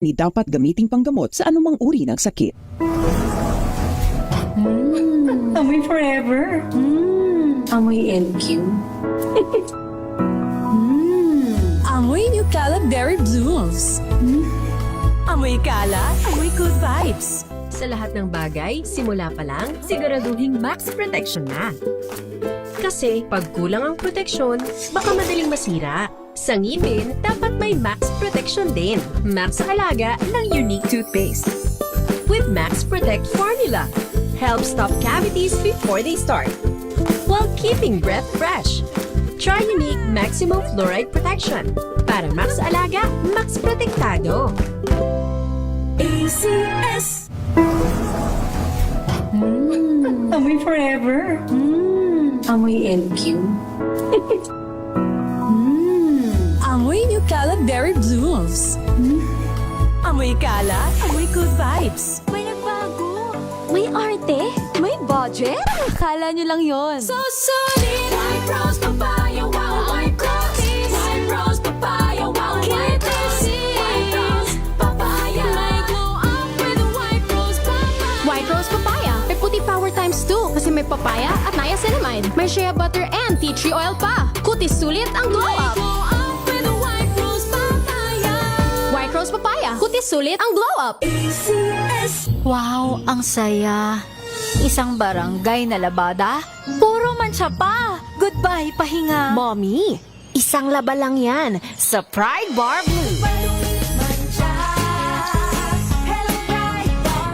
Ni dapat gamiting panggamot sa anumang uri ng sakit. Amoy forever. Amoy LQ. Amoy New Caleb Berry Blooms. Amoy kalat, amoy good vibes. Sa lahat ng bagay, simula pa lang, siguraduhing max protection na. Kasi pag kulang ang proteksyon, baka madaling masira. Sa ngipin, dapat may max protection din. Max sa halaga ng unique toothpaste. With Max Protect Formula, help stop cavities before they start, while keeping breath fresh. Try unique maximum fluoride protection para max alaga, max protektado. ACS. Amoy forever. Amoy LQ. Amoy New Caleb Berry Blooms. Amoy kalat, amoy good vibes. May nagbago. May arte. May budget. Akala nyo lang yon. So solid. White rose papaya, wow, white rose. White rose papaya, wow, white rose. White rose papaya. May glow up with a white rose papaya. White Rose Papaya. May puti power times 2 kasi may papaya at niacinamide. May shea butter and tea tree oil pa. Kutis sulit ang glow May up. glow up with a white rose papaya. White Rose Papaya. Kutis sulit ang glow up. ACS. Wow, ang saya. Isang barangay na labada, puro mancha pa. Goodbye, pahinga. Mommy, isang laba lang yan sa Pride Bar Blue.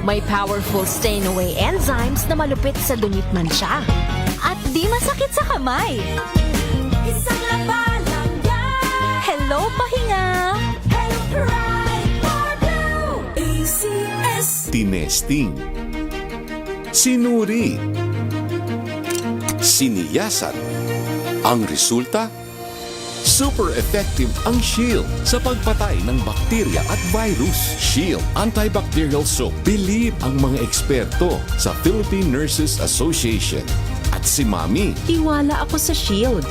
May powerful stain-away enzymes na malupit sa dungit mancha. At di masakit sa kamay. Isang laba lang yan. Hello, pahinga. Hello, Pride Bar Blue. ACS. Tinesting, sinuri, siniyasan. Ang resulta? Super effective ang Shield sa pagpatay ng bakterya at virus. Shield Antibacterial Soap. Believe ang mga eksperto sa Philippine Nurses Association. At si Mami, Tiwala ako sa Shield.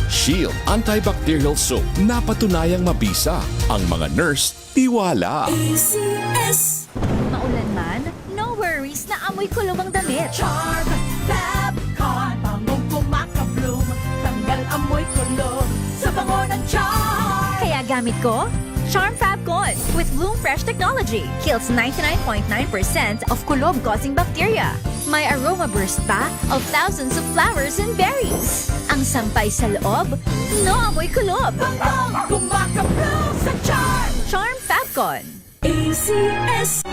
Shield Antibacterial Soap. Napatunayang mabisa. Ang mga nurse, tiwala. ACS. Maulan man, no worries na amoy kulong ang damit. Charm Fabcon. Bangong kumakabloom. Tanggal amoy kulog sa bango ng charm. Kaya gamit ko, Charm Fabcon with Bloom Fresh Technology. Kills 99.9% of kulob-causing bacteria. May aroma burst pa of thousands of flowers and berries. Ang sampay sa loob, no amoy kulob. Bangong kumakabloom sa charm. Charm Fabcon. ACS.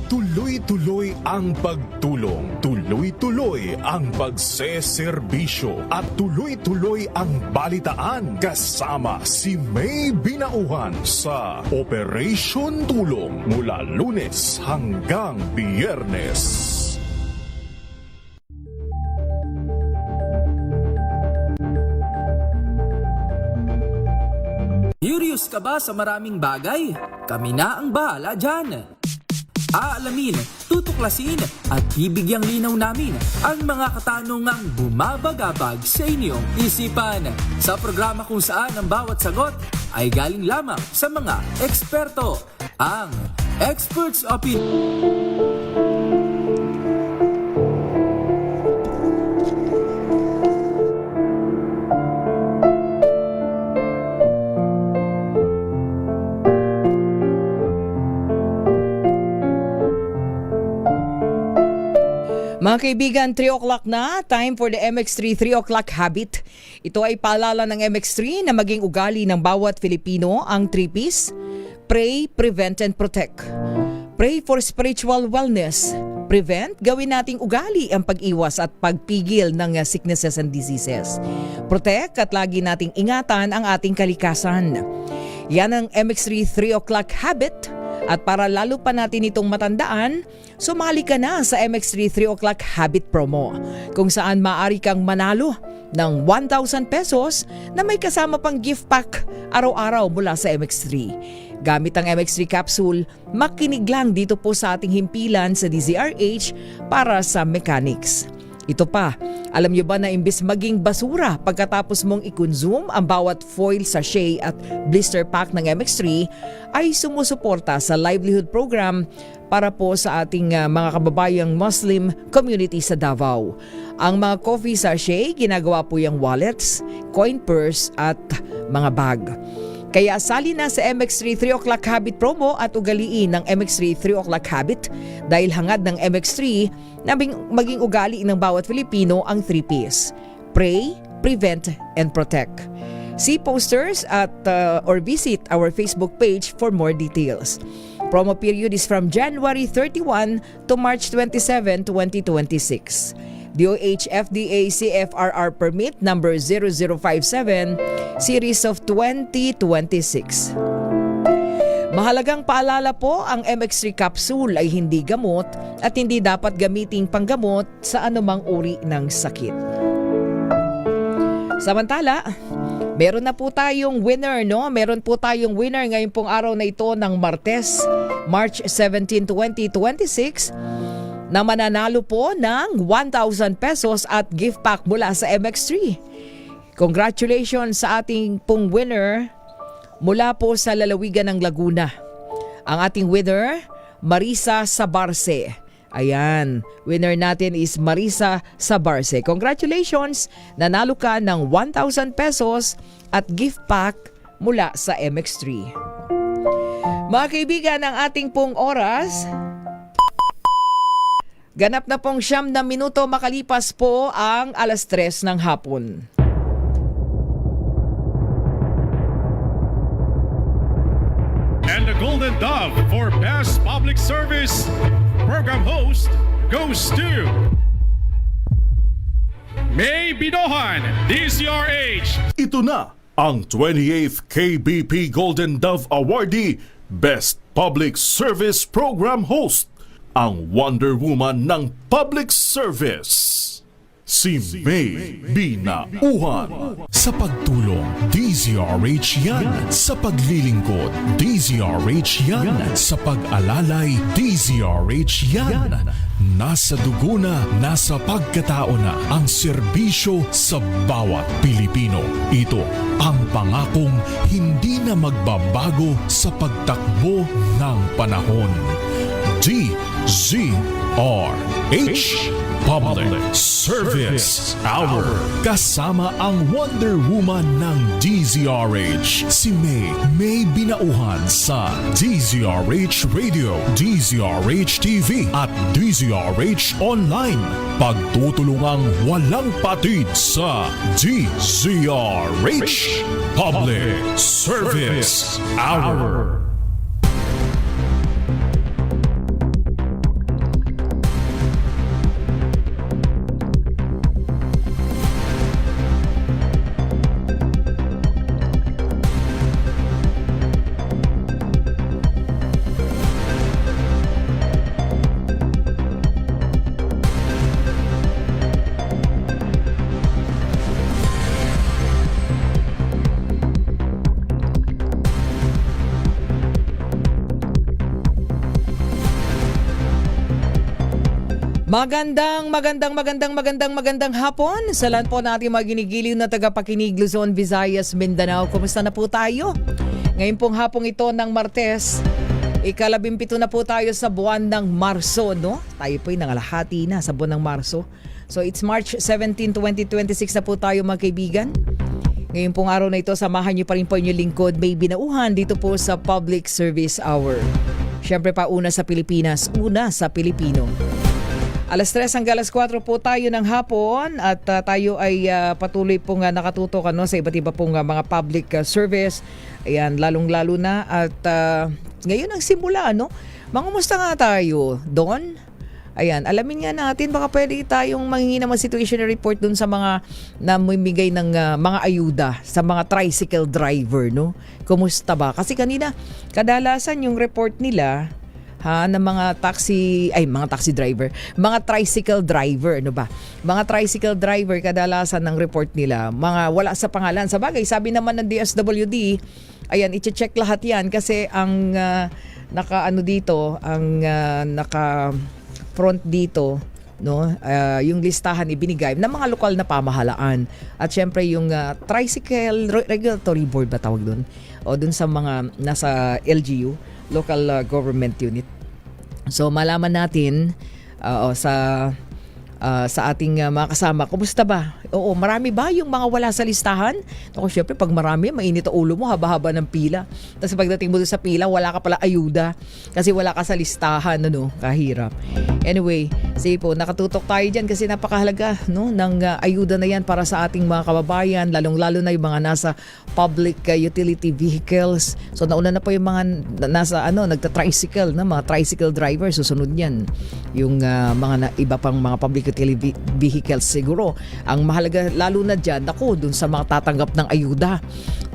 Tuloy-tuloy ang pagtulong, tuloy-tuloy ang pagseserbisyo, at tuloy-tuloy ang balitaan kasama si May Binauhan sa Operation Tulong mula Lunes hanggang Biyernes. Curious ka ba sa maraming bagay? Kami na ang bahala dyan. Aalamin, tutuklasin at bibigyang linaw namin ang mga katanungang bumabagabag sa inyong isipan. Sa programa kung saan ang bawat sagot ay galing lamang sa mga eksperto. Ang Experts Opinion. Mga kaibigan, 3 o'clock na. Time for the MX3 3 o'clock habit. Ito ay paalala ng MX3 na maging ugali ng bawat Filipino ang 3Ps. Pray, prevent, and protect. Pray for spiritual wellness. Prevent, gawin nating ugali ang pag-iwas at pagpigil ng sicknesses and diseases. Protect, at lagi nating ingatan ang ating kalikasan. Yan ang MX3 3 o'clock habit. At para lalo pa natin itong matandaan, sumali ka na sa MX3 3 o'clock habit promo, kung saan maaari kang manalo ng 1,000 pesos na may kasama pang gift pack araw-araw mula sa MX3. Gamit ang MX3 capsule, makinig lang dito po sa ating himpilan sa DZRH para sa mechanics. Ito pa, alam nyo ba na imbis maging basura pagkatapos mong i-consume ang bawat foil sachet at blister pack ng MX3 ay sumusuporta sa livelihood program para po sa ating mga kababayang Muslim community sa Davao. Ang mga coffee sachet, ginagawa po yung wallets, coin purse at mga bag. Kaya sali na sa MX3 3 O'Clock Habit promo at ugaliin ng MX3 3 O'Clock Habit dahil hangad ng MX3 na maging ugali ng bawat Filipino ang 3Ps. Pray, Prevent, and Protect. See posters at or visit our Facebook page for more details. Promo period is from January 31 to March 27, 2026. DOH FDA CFRR Permit number 0057 Series of 2026. Mahalagang paalala po, ang MX3 capsule ay hindi gamot at hindi dapat gamiting panggamot sa anumang uri ng sakit. Samantala, meron na po tayong winner, no? Meron po tayong winner ngayon pong araw na ito ng Martes, March 17, 2026. Na mananalo po ng 1,000 pesos at gift pack mula sa MX3. Congratulations sa ating pong winner mula po sa lalawigan ng Laguna. Ang ating winner, Marisa Sabarce. Ayan, winner natin is Marisa Sabarce. Congratulations, nanalo ka ng 1,000 pesos at gift pack mula sa MX3. Mga kaibigan, ang ating pong oras, ganap na pong 9 na minuto makalipas po ang 3:00 ng hapon. And the Golden Dove for Best Public Service Program Host goes to May Binohan, DZRH. Ito na ang 28th KBP Golden Dove Awardee Best Public Service Program Host, ang Wonder Woman ng Public Service, si May Binauhan. Sa pagtulong, DZRH yan. Sa paglilingkod, DZRH yan. Sa pag-alalay, DZRH yan. Nasa dugo na, nasa pagkatao na ang serbisyo sa bawat Pilipino. Ito ang pangakong hindi na magbabago sa pagtakbo ng panahon. DZRH Public Service Hour. Kasama ang Wonder Woman ng DZRH, si May Binauhan sa DZRH Radio, DZRH TV at DZRH Online. Pagtutulungang walang patid sa DZRH Public Service Hour. Magandang hapon sa lahat po natin mga ginigiliw na tagapakinig Luzon, Visayas, Mindanao. Kumusta na po tayo? Ngayon pong hapong ito ng Martes, 17 na po tayo sa buwan ng Marso, no? Tayo po'y nangalahati na sa buwan ng Marso. So it's March 17, 2026 na po tayo mga kaibigan. Ngayon pong araw na ito, samahan niyo pa rin po inyong lingkod, May Binauhan dito po sa Public Service Hour. Siyempre pa una sa Pilipinas, una sa Pilipino. 3:00 hanggang 4:00 po tayo ng hapon at tayo ay patuloy pong nakatutok sa iba't iba pong mga public service. Ayan, lalong-lalo na at ngayon ang simula, no? Mangumusta nga tayo, Don? Ayan, alamin nga natin, baka pwede tayong manghingi ng situation report dun sa mga namimigay ng mga ayuda sa mga tricycle driver, no? Kumusta ba? Kasi kanina, kadalasan yung report nila ng mga taxi driver, mga tricycle driver, ano ba? Mga tricycle driver kadalasan ng report nila, mga wala sa pangalan. Sa bagay, sabi naman ng DSWD, Ayan, i-check lahat yan kasi ang naka-ano dito, ang naka-front dito, no, yung listahan ibinigay ng mga lokal na pamahalaan. At syempre yung Tricycle Regulatory Board ba tawag doon? O doon sa mga nasa LGU, Local Government Unit. So malaman natin sa ating mga kasama, kumusta ba? Oo, marami ba yung mga wala sa listahan? Ako, syempre, pag marami, mainit ang ulo mo, haba-haba ng pila. Tapos pagdating mo doon sa pila, wala ka pala ayuda kasi wala ka sa listahan, kahirap. Anyway, sige po, nakatutok tayo dyan kasi napakahalaga, ng ayuda na yan para sa ating mga kababayan, lalong-lalo na yung mga nasa public utility vehicles. So, nauna na po yung mga nasa, nagta-tricycle, mga tricycle drivers, susunod yan. Yung mga iba pang mga public utility vehicles siguro. Ang mahalaga lalo na dyan, dun sa mga tatanggap ng ayuda,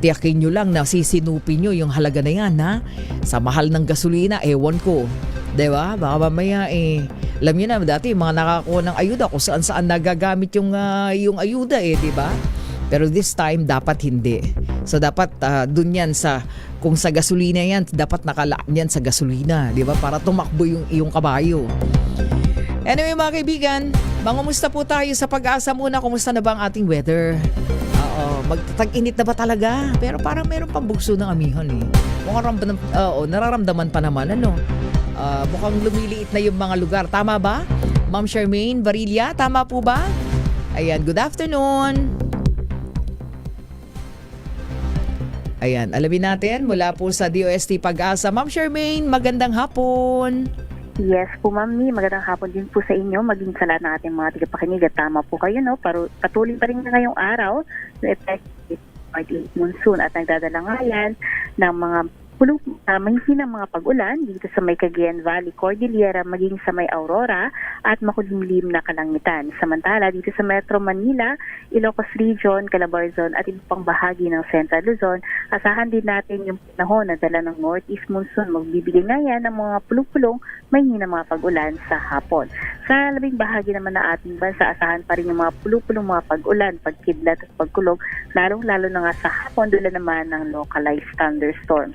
tiyakin nyo lang na sisinupin nyo yung halaga na yan, ha? Sa mahal ng gasolina, ewan ko. Diba? Baka mamaya, alam nyo na, dati mga nakakuha ng ayuda, kung saan nagagamit yung ayuda, diba? Pero this time, dapat hindi. So, dapat dun yan kung sa gasolina yan, dapat nakalaan yan sa gasolina, diba? Para tumakbo yung iyong kabayo. Anyway mga kaibigan, mangumusta po tayo sa Pag-asa muna. Kumusta na ba ang ating weather? Magtag-init na ba talaga? Pero parang meron pang bugso ng amihan nararamdaman pa naman mukhang lumiliit na yung mga lugar. Tama ba? Ma'am Charmaine Barilla, tama po ba? Ayan, good afternoon. Ayan, alamin natin mula po sa DOST Pag-asa. Ma'am Charmaine, magandang hapon. Yes po, Ma'am Mi. Magandang hapon din po sa inyo. Maging sa lahat ng ating mga tagapakinig. At tama po kayo, patuloy pa rin na ngayong araw yung effective monsoon at nagdadala nga yan ng mga mahihinang mga pag-ulan dito sa may Cagayan Valley, Cordillera, maging sa may Aurora at makulimlim na kalangitan. Samantala, dito sa Metro Manila, Ilocos Region, Calabarzon at iba pang bahagi ng Central Luzon, asahan din natin yung panahon na dala ng Northeast Monsoon. Magbibigay nga yan ng mga pulong-pulong mahihinang mga pag-ulan sa hapon. Sa labing bahagi naman na ating bansa, asahan pa rin yung mga pulong-pulong mga pag-ulan, pagkidlat at pagkulog, lalong-lalo na nga sa hapon, dula naman ng localized thunderstorms.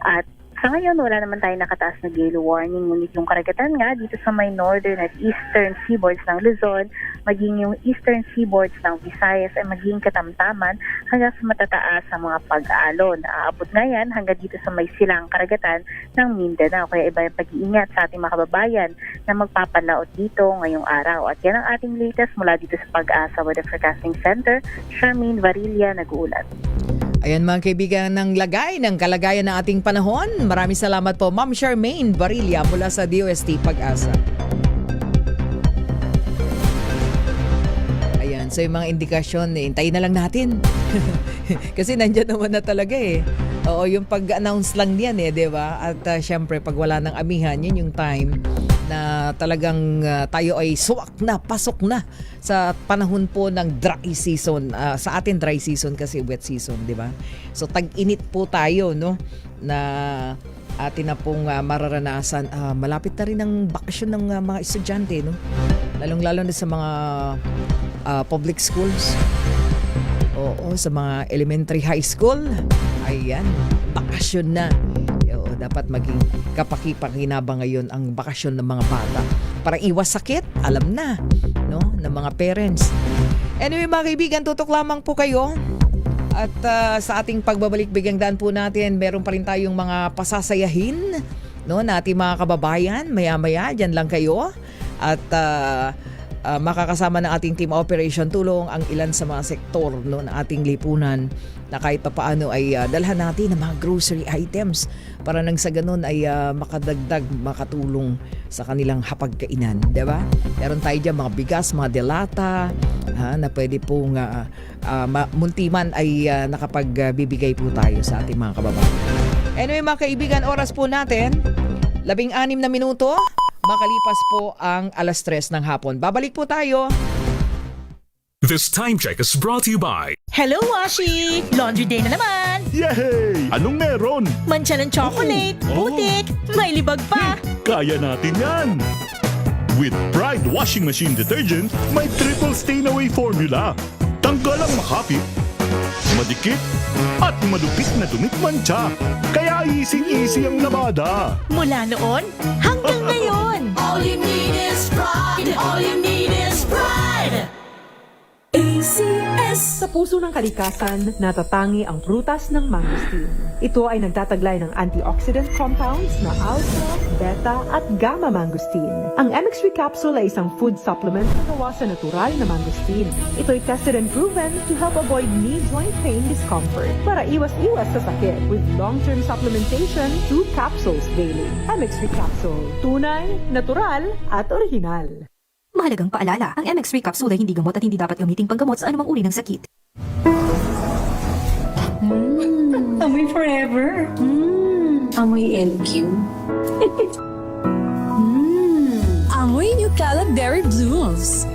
At sa ngayon, wala naman tayo nakataas na gale warning. Ngunit yung karagatan nga dito sa may northern at eastern seaboards ng Luzon, maging yung eastern seaboards ng Visayas ay maging katamtaman hanggang sa matataas sa mga pag-aalon. Aabot nga yan hanggang dito sa may silang karagatan ng Mindanao. Kaya iba yung pag-iingat sa ating mga kababayan na magpapalaot dito ngayong araw. At yan ang ating latest mula dito sa Pag-asa Weather Forecasting Center. Charmaine Varilla, nag-uulat. Ayan mga kaibigan, ng lagay ng kalagayan ng ating panahon. Maraming salamat po, Ma'am Charmaine Barilla mula sa DOST Pag-asa. Ayan, so yung mga indikasyon, hintayin na lang natin. Kasi nandyan naman na talaga Oo, yung pag-announce lang yan di ba? At syempre, pag wala ng amihan, yun yung time na talagang tayo ay pasok na sa panahon po ng dry season. Sa atin dry season kasi wet season, di ba? So tag-init po tayo, na atin na pong mararanasan. Malapit na rin ang bakasyon ng mga estudyante, Lalong-lalo na sa mga public schools. Oo, sa mga elementary high school. Ayan, bakasyon na. Dapat maging kapaki-pakinabang ngayon ang bakasyon ng mga bata para iwas sakit, alam na, ng mga parents. Anyway mga kaibigan, tutok lamang po kayo. At sa ating pagbabalik bigyang daan po natin, meron pa rin tayong mga pasasayahin na ating mga kababayan. Maya-maya, dyan lang kayo. At makakasama ng ating team operation tulong ang ilan sa mga sektor ng ating lipunan na kahit papaano ay dalhan natin ng mga grocery items para nang sa ganun ay makadagdag, makatulong sa kanilang hapagkainan, diba? Meron tayo dyan mga bigas, mga delata na pwede pong muntiman ay nakapagbibigay po tayo sa ating mga kababayan. Anyway mga kaibigan, oras po natin 16 na minuto makalipas po ang 3:00 ng hapon. Babalik po tayo. This time check is brought to you by Hello, Washi! Laundry day na naman! Yay! Anong meron? Mancha ng chocolate, putik, may libag pa! Kaya natin yan! With Pride Washing Machine Detergent, may triple stain away formula. Tanggal ang makapit, Madikit at madupit na dumikmantsa. Kaya easy-easy ang labada. Mula noon hanggang ngayon. All you need is pride. All you need is pride. ACS. Sa puso ng kalikasan, natatangi ang prutas ng mangosteen. Ito ay nagtataglay ng antioxidant compounds na alpha, beta at gamma mangosteen. Ang MX3 capsule ay isang food supplement na gawa sa natural na mangosteen. Ito ay tested and proven to help avoid knee joint pain discomfort para iwas-iwas sa sakit with long-term supplementation 2 capsules daily. MX3 capsule. Tunay, natural at original. Mahalagang paalala, ang MX3 capsule ay hindi gamot at hindi dapat gamiting panggamot sa anumang uri ng sakit. Amoy forever. Amoy LQ. Amoy New Caleb Berry Blooms.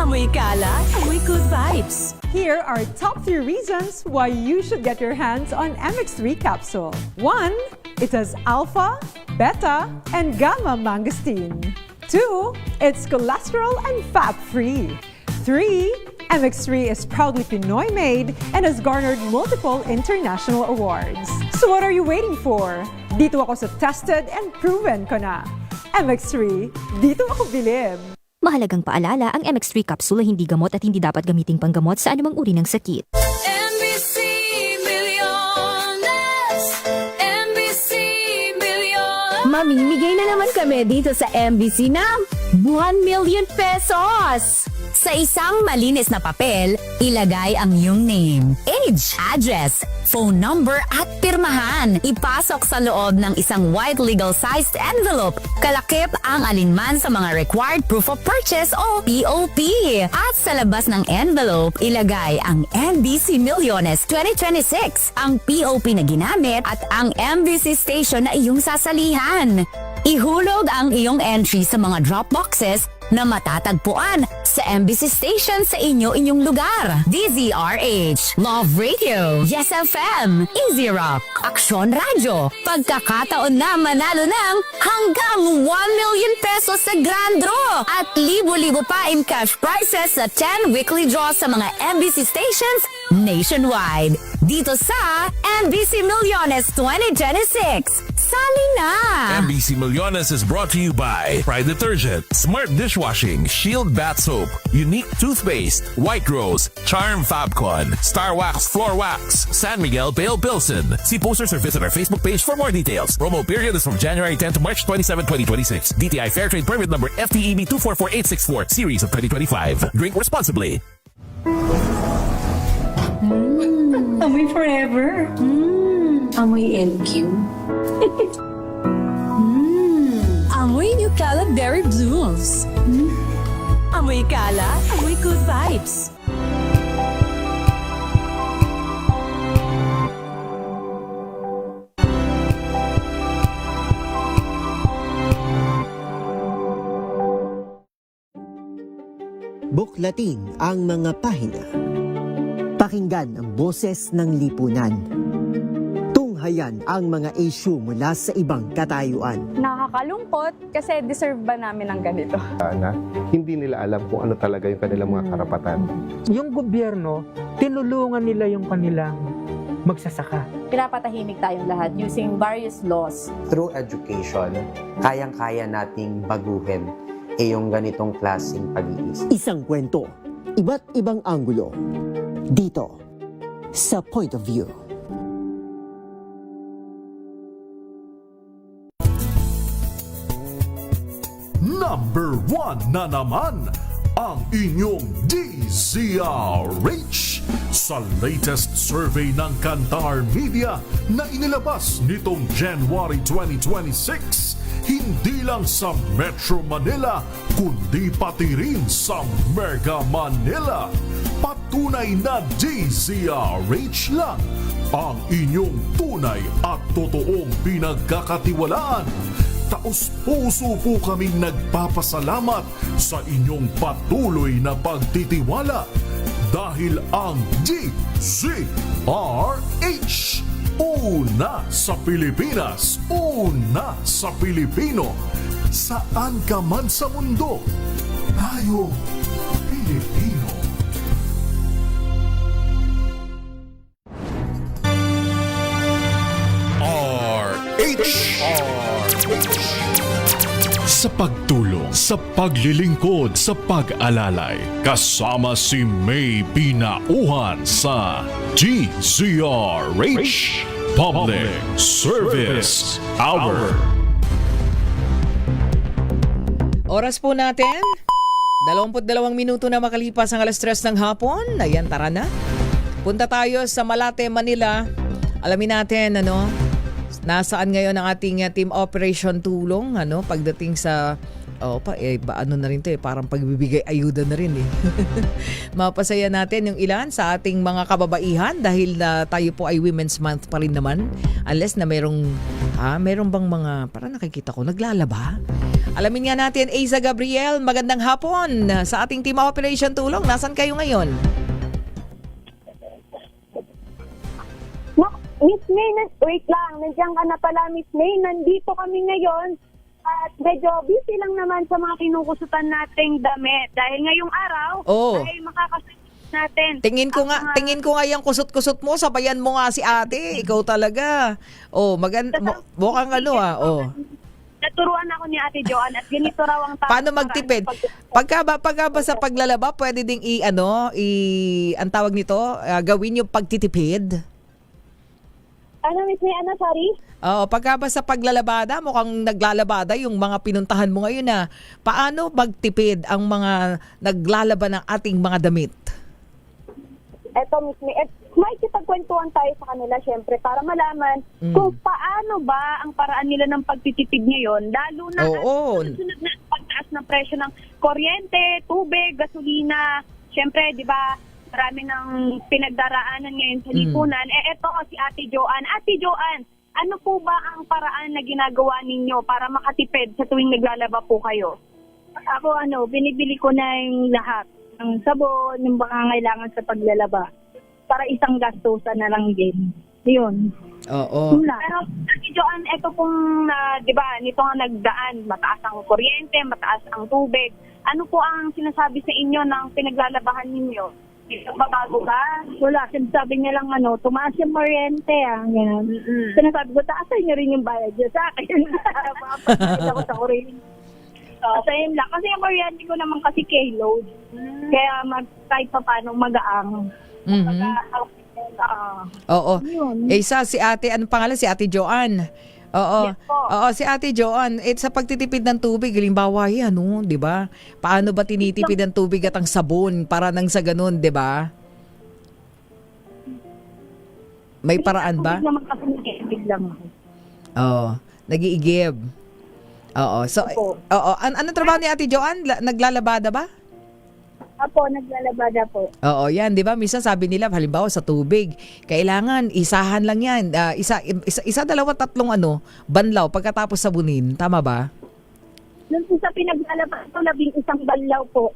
Amoy Kala, amoy good vibes. Here are top 3 reasons why you should get your hands on MX3 capsule. 1. It has alpha, beta, and gamma mangosteen. 2. It's cholesterol and fat-free. 3. MX3 is proudly Pinoy made and has garnered multiple international awards. So what are you waiting for? Dito ako sa tested and proven ko na. MX3, dito ako bilib. Mahalagang paalala, ang MX3 capsule ay hindi gamot at hindi dapat gamiting panggamot sa anumang uri ng sakit. MBC Millones. MBC Millones. Mamimigay na naman kami dito sa MBC ng 1 million pesos! Sa isang malinis na papel, ilagay ang iyong name, age, address, phone number at pirmahan. Ipasok sa loob ng isang white legal-sized envelope. Kalakip ang alinman sa mga required proof of purchase o POP. At sa labas ng envelope, ilagay ang MBC Millones 2026, ang POP na ginamit at ang MBC station na iyong sasalihan. Ihulog ang iyong entry sa mga drop boxes na matatagpuan sa MBC station sa inyong lugar. DZRH, Love Radio, Yes FM, Easy Rock, Aksyon Radio. Pagkakataon na manalo ng hanggang 1 million pesos sa grand draw at libo-libo pa in cash prizes sa 10 weekly draws sa mga MBC stations nationwide. Dito sa MBC Millones 2026. Sali na! MBC Millones is brought to you by Pride Detergent, Smart Dishwashing, Shield Bath Soap, Unique Toothpaste, White Rose, Charm Fabcon, Star Wax Floor Wax, San Miguel Pale Pilsen. See posters or visit our Facebook page for more details. Promo period is from January 10 to March 27, 2026. DTI Fairtrade Permit Number FTEB 244864, Series of 2025. Drink responsibly. Amoy forever. Amoy LQ. Amoy New Caleb Berry Blooms. Amoy Kala, amoy good vibes. Buklatin ang mga pahina. Pakinggan ang boses ng lipunan. Tunghayan ang mga issue mula sa ibang katayuan. Nakakalungkot kasi deserve ba namin ng ganito? Na hindi nila alam kung ano talaga yung kanilang mga karapatan. Yung gobyerno, tinulungan nila yung kanilang magsasaka. Pinapatahimik tayong lahat using various laws. Through education, kayang-kaya nating baguhin yung ganitong klaseng pag-iisip. Isang kwento, iba't ibang anggulo. Dito, sa Point of View. Number 1 na naman ang inyong DZRH sa latest survey ng Kantar Media na inilabas nitong January 2026. Hindi lang sa Metro Manila, kundi pati rin sa Mega Manila. Patunay na DZRH lang ang inyong tunay at totoong pinagkakatiwalaan. Taos-puso po kaming nagpapasalamat sa inyong patuloy na pagtitiwala dahil ang DZRH, una sa Pilipinas, una sa Pilipino, saan ka man sa mundo, tayo Pilipino. Sa pagtulong, sa paglilingkod, sa pag-alalay, kasama si May Pinauhan sa DZRH Public Service Hour. Oras po natin, 22 minuto na makalipas ang alas 3 ng hapon. Ayan, tara na. Punta tayo sa Malate, Manila. Alamin natin, nasaan ngayon ang ating team operation tulong, pagdating sa ano na rin to parang pagbibigay ayuda na rin Mapasaya natin yung ilan sa ating mga kababaihan dahil tayo po ay Women's Month pa rin naman. Unless na meron bang mga, parang nakikita ko, naglalaba? Alamin nga natin, Aiza Gabriel, magandang hapon sa ating team operation tulong. Nasaan kayo ngayon? Miss May, wait lang. Nandiyan ka na pala, Miss May. Nandito kami ngayon at medyo busy lang naman sa mga kinukusutan nating damit. Dahil ngayong araw, ay makakasunod natin. Tingin ko nga yung kusot-kusot mo, sabayan mo nga si ate. Ikaw talaga. Mukhang Naturuan ako ni Ate Joan at ganito raw ang paano magtipid? Pagka ba sa paglalaba, pwede ding ang tawag nito, gawin yung pagtitipid? Ano, Miss May, sorry? Oo, pagka ba sa paglalabada, mukhang naglalabada yung mga pinuntahan mo ngayon na paano magtipid ang mga naglalaba ng ating mga damit? Eto, Miss May, may kitagkwentuhan tayo sa kanila syempre para malaman kung paano ba ang paraan nila ng pagtitipid ngayon, lalo na sunod na pagtaas ng presyo ng kuryente, tubig, gasolina. Syempre, di ba, marami ng pinagdaraanan ngayon sa lipunan. Eto si Ate Joan. Ate Joan, ano po ba ang paraan na ginagawa ninyo para makatipid sa tuwing naglalaba po kayo? Ako, binibili ko na yung lahat. Ng sabon, yung pangangailangan sa paglalaba. Para isang gastusan na lang din. Yun. Oo. Pero, Ate Joan, ito pong, di ba, nito nga nagdaan, mataas ang kuryente, mataas ang tubig. Ano po ang sinasabi sa inyo ng pinaglalabahan ninyo? Mabago ba? Wala. Sinasabi niya lang, tumaas yung kuryente, Ganyan. Sinasabi ko, taasan niyo rin yung bayad niyo sa akin. Mapapagod ako sa kuryente. Same lang. Kasi yung kuryente ko naman kasi K-load. Kaya kahit pa paano magaang. Oo. Isa si ate, anong pangalan? Si Ate Joan. Oo. Yes po. Oo, si Ate Joan, sa pagtitipid ng tubig, halimbawa yan, 'di ba? Paano ba tinitipid ang tubig at ang sabon para nang sa ganun, 'di ba? May paraan ba? Naman kasi nag-iigib lang ako. Oo, nag-iigib. Oo. So, ano trabaho ni Ate Joan? Naglalabada ba? Apo, naglalabada po. Oo, yan, 'di ba? Minsan sabi nila halimbawa sa tubig, kailangan isahan lang 'yan. Isa, dalawa, tatlong banlaw pagkatapos sabunin, tama ba? Nung sa pinaglalaba ko, 11 banlaw po.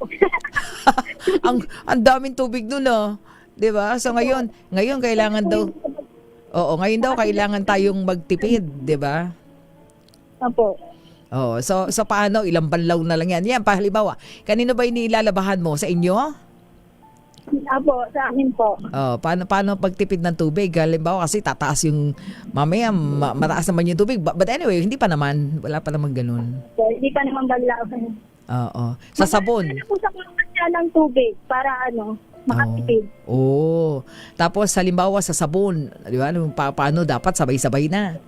ang daming tubig doon, 'di ba? So ngayon kailangan daw kailangan tayong magtipid, 'di ba? Apo. Oh, so paano, ilang banlaw na lang yan? Yan, halimbawa, kanino ba inilalabahan mo? Sa inyo? Apo, sa akin po. Oh, paano pagtipid ng tubig? Halimbawa kasi tataas yung, mamaya mataas naman yung tubig. But anyway, hindi pa naman. Wala pa naman ganun. So, hindi pa naman banlaw. Oo. Sa sabon? Ano po sa kanya ng tubig para makatipid? Oo. Tapos halimbawa sa sabon, di ba? Paano dapat sabay-sabay na?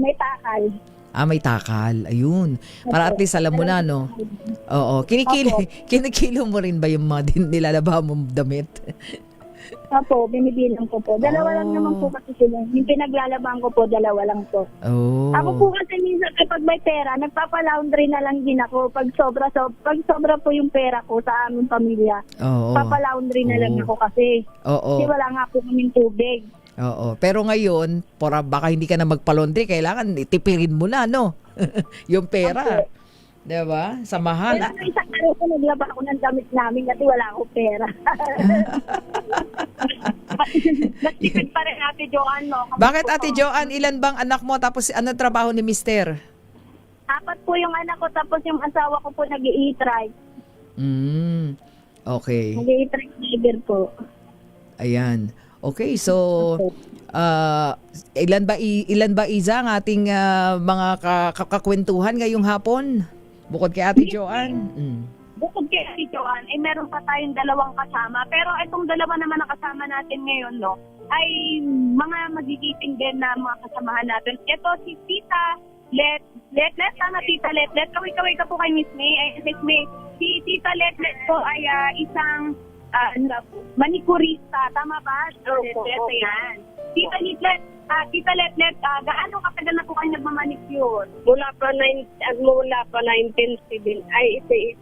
May takal. May takal. Ayun. Para at least alam mo na, Oo. Kinikilo mo rin ba yung mga nilalaba mong damit? Apo, binibilang ko po. Dalawa lang naman po kasi sila. Yung pinaglalabang ko po, dalawa lang po. Ako po kasi minsan kapag may pera, nagpapalaundry na lang din ako. Pag sobra po yung pera ko sa aming pamilya, papalaundry na lang ako kasi. Kasi wala nga po kaming tubig. Oo. Pero ngayon, baka hindi ka na magpalaundry, kailangan itipirin mo na, yung pera. Diba? Samahan. Pero isang araw ko naglaba ako ng damit namin kasi wala akong pera. Nagtipid pa rin Ate Joan, Bakit Ate Joan, ilan bang anak mo tapos ano trabaho ni Mister? 4 po yung anak ko tapos yung asawa ko po nag-i-e-trike. Okay. Nag-i-e-trike driver po. Ayan. Okay, so Ilan ba Iza ang ating mga kakakwentuhan ngayong hapon? Bukod kay Ate Joanne. Bukod kay Ate Joanne, meron pa tayong dalawang kasama. Pero itong dalawa naman na kasama natin ngayon, no, ay mga magigiting din na mga kasamahan natin. Ito si Tita Letlet, tama Tita Letlet. Kaway-kaway ka po kay Miss May. Miss May, si Tita Letlet po ay isang manikurista. Tama ba? Opo. Yan. Tita Letlet, gaano katagal na po kayo nagmamanicure? Mula pa 1988.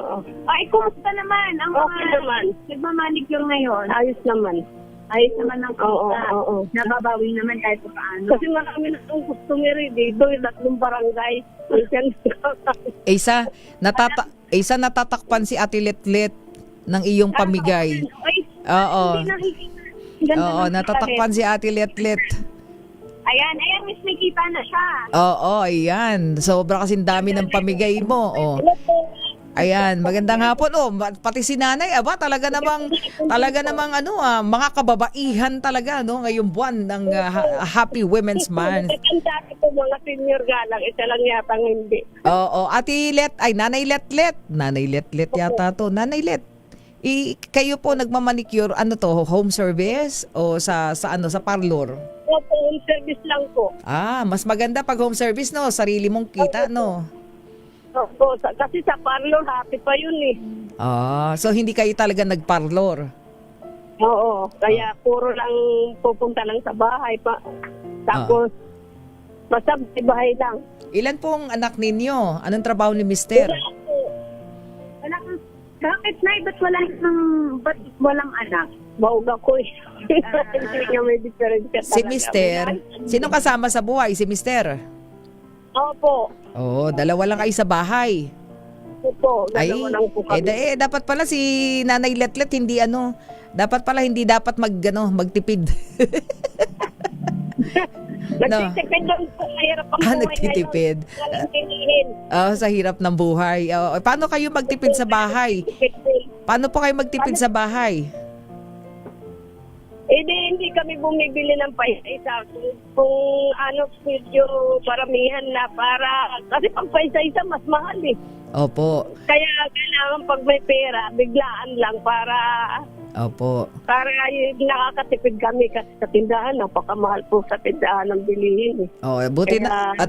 Oo. Ay, kumusta naman ang mga Okay naman. nagmamanicure ngayon? Ayos naman. Ayos naman ang kusta. Oo. Nababawi naman kahit pa paano. Kasi marami na itong customer dito, yung 3 barangay. Isa natatakpan si Ate Letlet ng iyong pamigay. Oo. Oo, natatakpan si Ate Letlet. Ayan, Miss, may kita na siya. Oo, ayan. Sobra kasing dami ng pamigay mo. Oh. Ayan, magandang hapon. Oh, pati si Nanay, talaga namang mga kababaihan talaga, no, ngayong buwan ng Happy Women's Month. Ang dati po mga senior galang, isa lang yata hindi. Oo, Nanay Letlet. Nanay Letlet yata to. Nanay Let. Kayo po nagmamanicure, home service o sa parlor? Opo, home service lang po. Mas maganda pag home service, no? Sarili mong kita, no? Opo, kasi sa parlor, happy pa yun eh. So hindi kayo talaga nagparlor? Oo, kaya puro lang pupunta lang sa bahay pa. Tapos, basta bahay lang. Ilan pong anak ninyo? Anong trabaho ni Mister? Bakit, Nay? Ba't walang anak? Baog ako eh. Hindi nga may diferensya talaga. Si Mister, sino kasama sa buhay? Si Mister? Opo. Dalawa lang kayo sa bahay. Opo, dalawa lang po kami. Dapat pala si Nanay Letlet hindi dapat magtipid. Nagtitipid lang po sa hirap ang buhay nagtitipid. Sa hirap ng buhay. Paano kayo magtipid sa bahay? Paano po kayo magtipid sa bahay? Hindi kami bumibili ng paisa-isa. Kung medyo paramihan na kasi pag paisa-isa mas mahal eh. Opo. Kaya kailangan pag may pera, biglaan lang para nakakatipid kami kasi sa tindahan. Napakamahal po sa tindahan ang bilihin.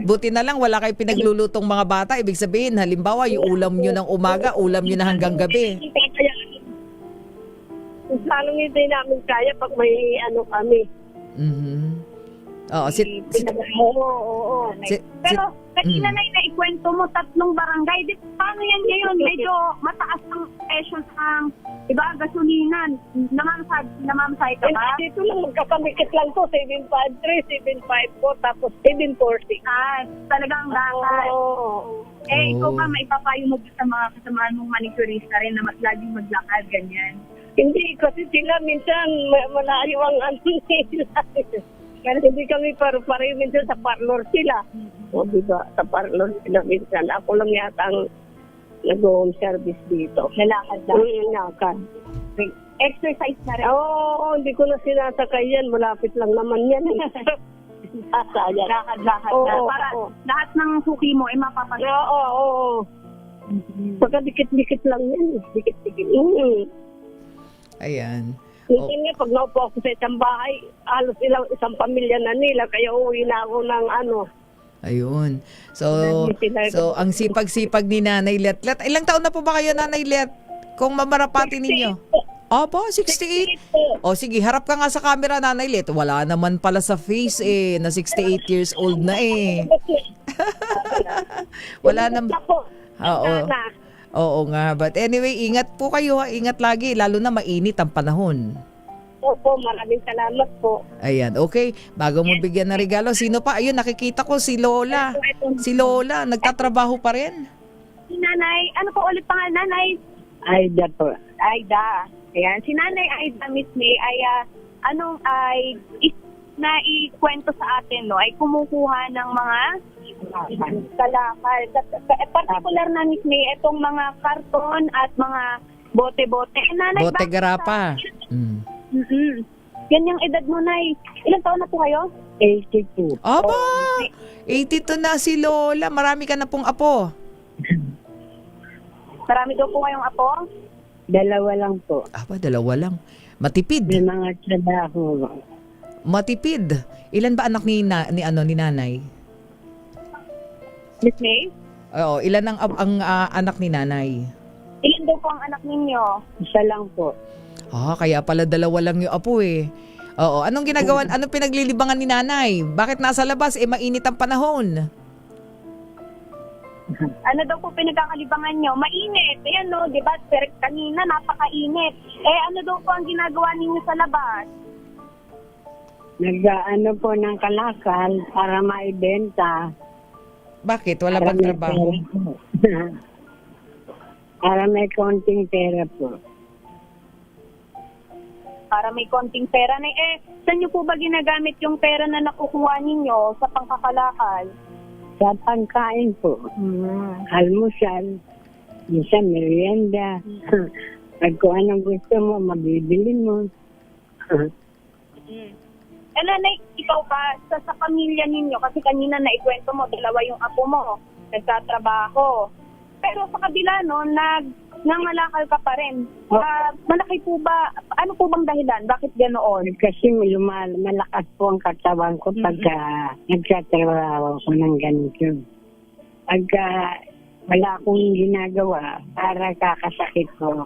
Buti na lang wala kayo pinaglulutong mga bata. Ibig sabihin, halimbawa, yung ulam nyo ng umaga, ulam nyo na hanggang gabi. Lalong hindi namin kaya pag may kami. Pero kanina na ikwento mo 3 barangay. Paano yan ngayon? Medyo mataas ang presyo ng gasolina. Namamasahe ka ba? Dito lang magkakamikit lang to. 753, 754, tapos 740. Talagang bakal. Ikaw ba may papayo mo sa mga kasamahan mong manicurista rin na mas laging maglakad, ganyan? Hindi, kasi sila minsan malayo ang nila. Kasi hindi kami pareho minsan sa parlor sila. Diba? Sa parlor sila minsan. Ako lang yata ang nag-home service dito. Lalakad lang? Lalakad. Exercise na rin? Oo, hindi ko na sinasakay yan. Malapit lang naman yan. Lakad na. Para lahat ng suki mo ay mapapagod. Oo. Pagka dikit-dikit lang yan. Dikit-dikit. Ayan. Minsan nga, pag naupo ako sa isang bahay, halos isang pamilya na nila, kaya uwi na ako ng Ayun. So ang sipag-sipag ni Nanay Letlet. Ilang taon na po ba kayo, Nanay Let? Kung mamarapati ninyo? Opo, 68. Sige, harap ka nga sa camera, Nanay Let. Wala naman pala sa face na 68 years old na Wala naman. Oo nga. But anyway, ingat po kayo. Ingat lagi. Lalo na mainit ang panahon. Opo, maraming salamat po. Ayan, okay. Bago mo bigyan ng regalo, sino pa? Ayun, nakikita ko si Lola. Si Lola, nagtatrabaho pa rin? Si Nanay, ano po ulit pangalan, Nanay? Aida po. Aida. Ayan, si Nanay Aida, Miss May, na ikwento sa atin, no, ay kumukuha ng mga kalakal. Particular na, Miss May, itong mga karton at mga bote-bote. Bote garapa. Ganyang edad mo, Nay. Ilang taon na po kayo? 82. Aba! 82 na si Lola. Marami ka na pong apo. Marami daw po kayong apo? Dalawa lang po. Aba, dalawa lang. Matipid. May mga trabaho. Matipid. Ilan ba anak ni nanay? Miss May? Oo, ilan ang anak ni nanay? Ilan daw po ang anak ninyo? Isa lang po. Kaya pala dalawa lang yung apo eh. Oo, anong pinaglilibangan ni nanay? Bakit nasa labas? Mainit ang panahon. Ano daw po pinagkakalibangan nyo? Mainit. Ayan no, di ba? Pero kanina napakainit. Ano daw po ang ginagawa ninyo sa labas? Nag-ano po ng kalakal para maibenta. Bakit? Wala bang trabaho? Para may konting pera po. Para may konting pera na saan nyo po ba ginagamit yung pera na nakukuha ninyo sa pangkakalakal? Sa pagkain po. Almusal. Minsan merienda. Pag kung anong gusto mo, mabibili mo. Nanay, ikaw ba sa pamilya ninyo, kasi kanina naikwento mo, dalawa yung apo mo, nagtatrabaho. Pero sa kabila no, nangangalakal ka pa rin. Malaki po ba, ano po bang dahilan? Bakit ganoon? Kasi malakas po ang katawan ko pagka nagtatrabaho ko ng ganito. Pagka wala akong ginagawa, para kakasakit ko.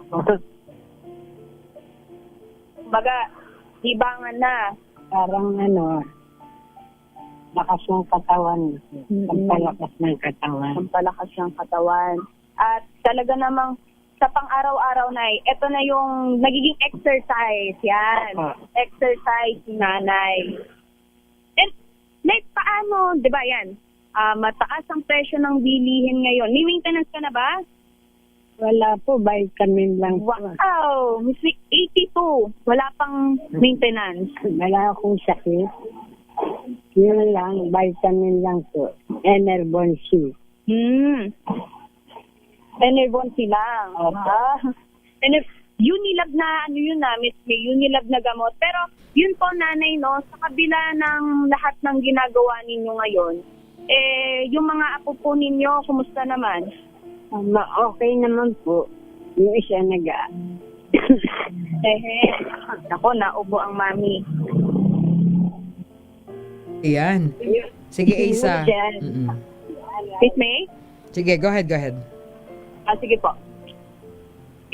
Baga, ibangan na. Parang lakas ng katawan. Pampalakas ng katawan. Pampalakas ng katawan. At talaga namang sa pang-araw-araw na ito na yung nagiging exercise. Yan. Exercise ni nanay. And, paano, di ba yan? Mataas ang presyo ng bilihin ngayon. May maintenance ka na ba? Wala po, vitamin lang po. Wow! Miss 82. Wala pang maintenance. Wala akong sakit. Yun lang, vitamin lang po. Enervon C. Enervon C lang. And if Unilab na, Miss May, Unilab na gamot. Pero, yun po, nanay, no, sa kabila ng lahat ng ginagawa ninyo ngayon, yung mga apo po ninyo, kumusta naman? Okay naman po. Yung isa Ako, naubo ang mami. Ayan. Sige, Asa. Miss May? Sige, go ahead. Sige po.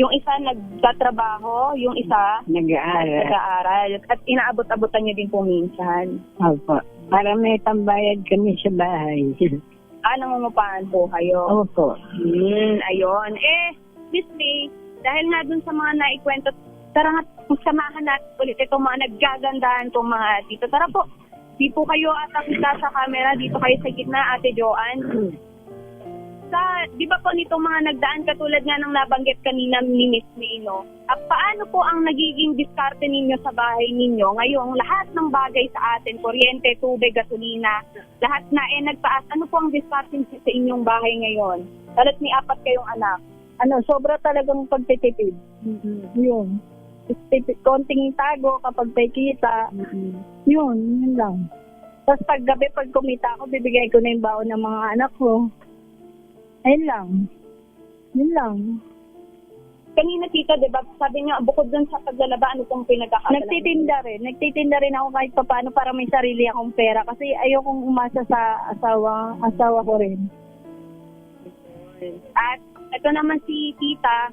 Yung isa nagtatrabaho, yung isa nag-aaral. At inaabot-abotan niyo din po minsan. Opo. Para may tambayad kami sa bahay. Nangungupahan po kayo? Opo. Ayun. Miss May, dahil nga dun sa mga naikwento, tara nga, samahan natin ulit itong mga naggagandahan itong mga dito. Tara po, di po kayo atakita sa camera, dito kayo sa gitna, Ate Joanne. Di ba po nitong mga nagdaan katulad nga ng nabanggit kanina ni Miss May, no? Paano po ang nagiging diskarte ninyo sa bahay ninyo? Ngayong lahat ng bagay sa atin, kuryente, tubig, gasolina, lahat na nagtaas. Ano po ang diskarte sa inyong bahay ngayon? Talat may 4 kayong anak. Sobra talagang pagtitipid. Yun. Konting tago kapag may kita. Yun lang. Tapos paggabi, pag kumita ako, bibigay ko na yung baon ng mga anak ko. Ayun lang. Yun lang. Kanina, tita, diba, sabi niyo, bukod dun sa paglalaba, ano pong pinagkakatalan? Nagtitinda rin ako kahit paano para may sarili akong pera. Kasi ayokong umasa sa asawa ko rin. At ito naman si tita,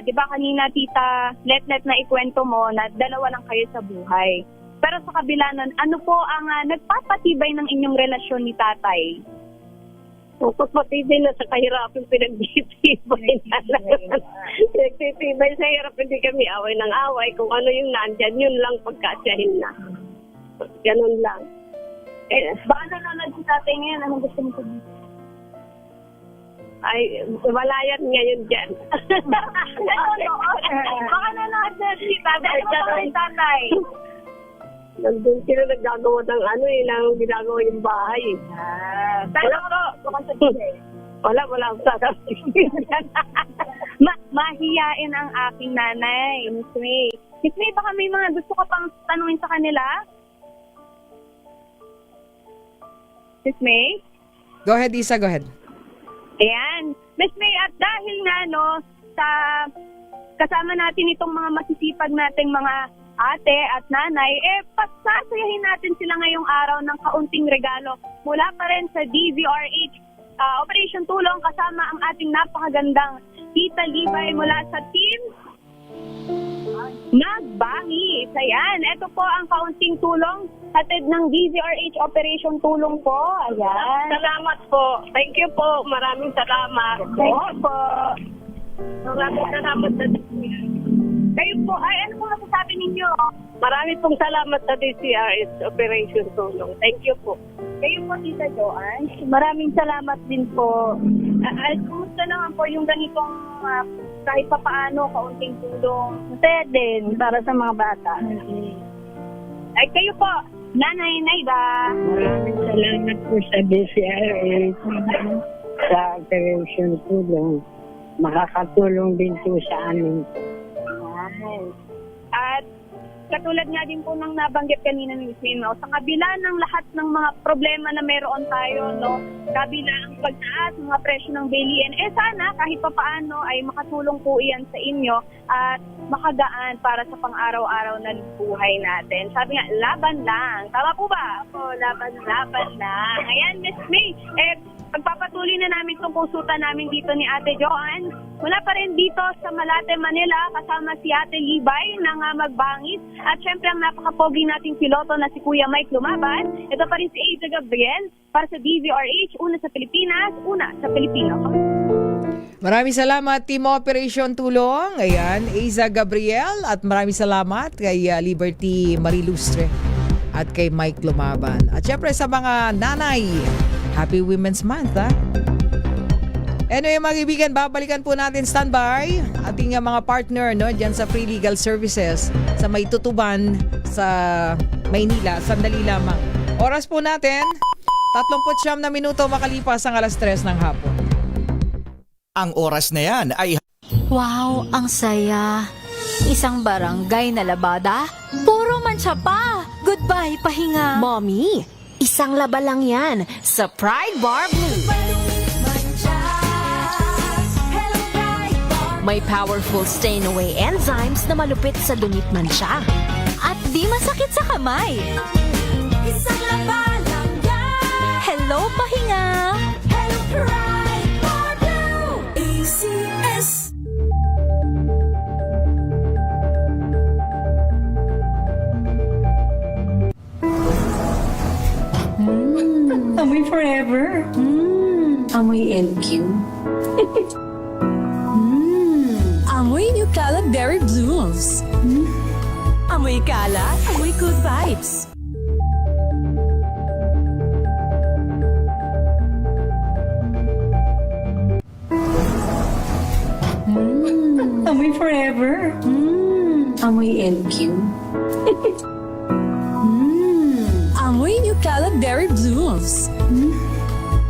di ba kanina, tita, let na ikwento mo na dalawa lang kayo sa buhay. Pero sa kabila nun, ano po ang nagpapatibay ng inyong relasyon ni tatay? Patibay na sa kahirapan pinagtitibay na. Nagtitibay sa hirap, hindi kami away ng away. Kung ano yung nandyan, yun lang pagkasyahin na. Ganun lang. Baka nanonood si tatay ngayon, anong gusto mo sabihin? Ay, walayat ngayon dyan. Baka nanonood na si tatay. Ano ba si tatay? Nandun sila naggagawa ng ng ginagawa yung bahay. Wala akong sasabihin. Mahiyain ang aking nanay, Miss May. Miss May, baka may mga gusto ka pang tanungin sa kanila? Miss May? Go ahead, Isa, go ahead. Ayan. Miss May, at dahil nga, no, sa kasama natin itong mga masisipag nating mga ate at nanay, pasasayahin natin sila ngayong araw ng kaunting regalo mula pa rin sa DZRH Operation Tulong kasama ang ating napakagandang Tita Libay mula sa team Nagbangis. Ayan, ito po ang kaunting tulong hatid ng DZRH Operation Tulong po. Ayan. Salamat po. Thank you po. Maraming salamat. Thank you po. Maraming salamat sa Kayo po, ano po masasabi ninyo? Marami pong salamat sa DZRH Operation Tulong. Thank you po. Kayo po, Tita Joanne. Maraming salamat din po. Kumusta naman po yung ganitong kahit pa paano, kaunting tulong? Masaya din para sa mga bata. Ay, kayo po, Nanay Naida. Maraming salamat po sa DZRH sa Operation Tulong. Makakatulong din po sa amin. At katulad nga din po ng nabanggit kanina ni Miss May, no, sa kabila ng lahat ng mga problema na meron tayo, no, kabila ang pagtaas, mga presyo ng bilihin, sana kahit pa paano ay makatulong po iyan sa inyo at makagaan para sa pang-araw-araw na buhay natin. Sabi nga, laban lang. Tama po ba? Opo, laban lang. Ayan, Miss May, pagpapatuloy na namin itong konsulta namin dito ni Ate Joanne. Mula pa rin dito sa Malate, Manila, kasama si Ate Libay ng Magbangis. At syempre ang napaka-pogi nating piloto na si Kuya Mike Lumaban. Ito pa rin si Isa Gabriel para sa DZRH, una sa Pilipinas, una sa Pilipino. Maraming salamat, Team Operation Tulong. Ayan, Isa Gabriel. At maraming salamat kay Liberty Marilustre at kay Mike Lumaban. At syempre sa mga nanay, Happy Women's Month, ha? Anyway, mga kaibigan, babalikan po natin standby ating mga partner, no, dyan sa Free Legal Services sa Maytutuban sa Maynila. Sandali lamang. Oras po natin, 39 na minuto makalipas ang 3:00 ng hapon. Ang oras na yan ay... Wow, ang saya. Isang barangay na labada, puro mancha pa. Goodbye, pahinga. Mommy, isang laba lang yan sa Pride Bar Blue. May powerful stain-away enzymes na malupit sa dumit mansya. At di masakit sa kamay. Isang laba lang yan. Hello, pahinga. Hello, Pride Bar Blue. ACS. Amoy forever. Amoy LQ. Amoy New Caleb Berry Blooms. Amoy kalat, amoy good vibes. Amoy forever. Amoy LQ. Amoy New Caleb Berry Blooms.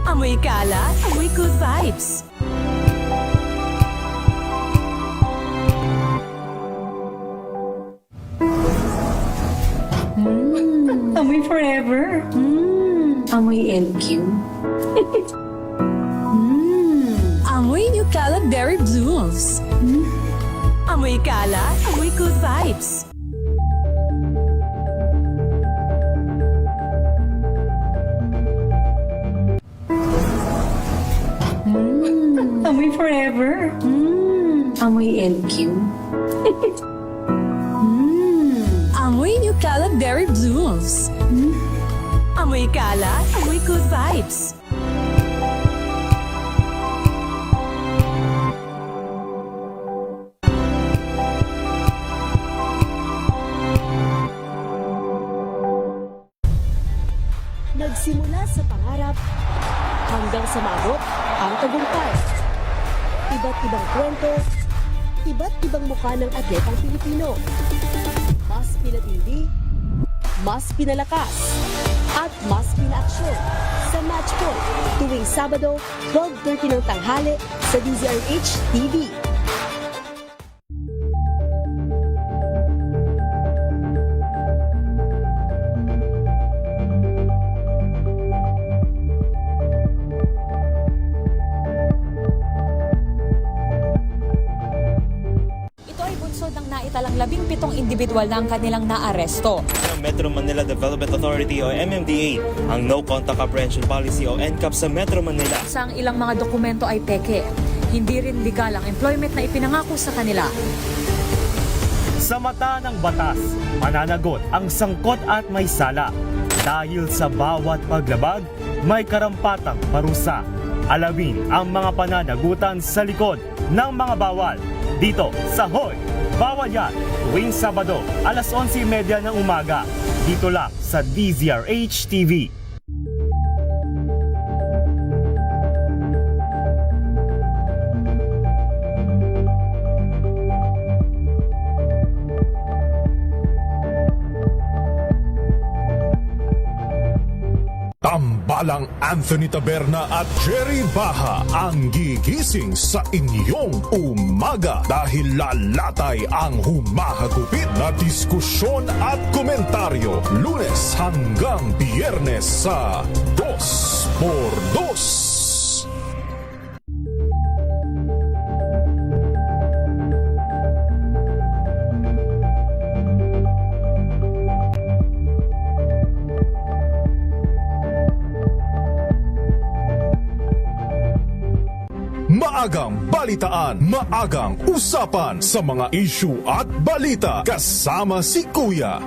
Amoy kalat, amoy good vibes. Amoy forever. Amoy LQ. Amoy New Caleb Berry Blooms. Amoy kalat, amoy good vibes. Amoy forever. Amoy LQ. Amoy New Caleb Berry Blooms. Amoy kalat, amoy good vibes. Nagsimula sa pangarap hanggang sa maabot ang tagumpay. Iba't ibang kwento, iba't ibang mukha ng atletang Pilipino. Mas pinatindi, mas pinalakas, at mas pinaaksyon sa Match Point tuwing Sabado, 12:30 ng tanghali sa DZRH TV. samantalang 17 individual na ang kanilang naaresto. Metro Manila Development Authority o MMDA ang No Contact Apprehension Policy o NCAP sa Metro Manila. Sa ang ilang mga dokumento ay peke. Hindi rin legal ang employment na ipinangako sa kanila. Sa mata ng batas, mananagot ang sangkot at may sala. Dahil sa bawat paglabag, may karampatang parusa. Alamin ang mga pananagutan sa likod ng mga bawal. Dito sa Hoy! Bawal Yan! Tuwing Sabado, alas 11:30 ng umaga. Dito lang sa DZRH TV. Tambalang Anthony Taberna at Jerry Baha ang gigising sa inyong umaga dahil lalatay ang humahagupit na diskusyon at komentaryo Lunes hanggang Biyernes sa 2x2. Maagang balitaan, maagang usapan sa mga issue at balita kasama si Kuya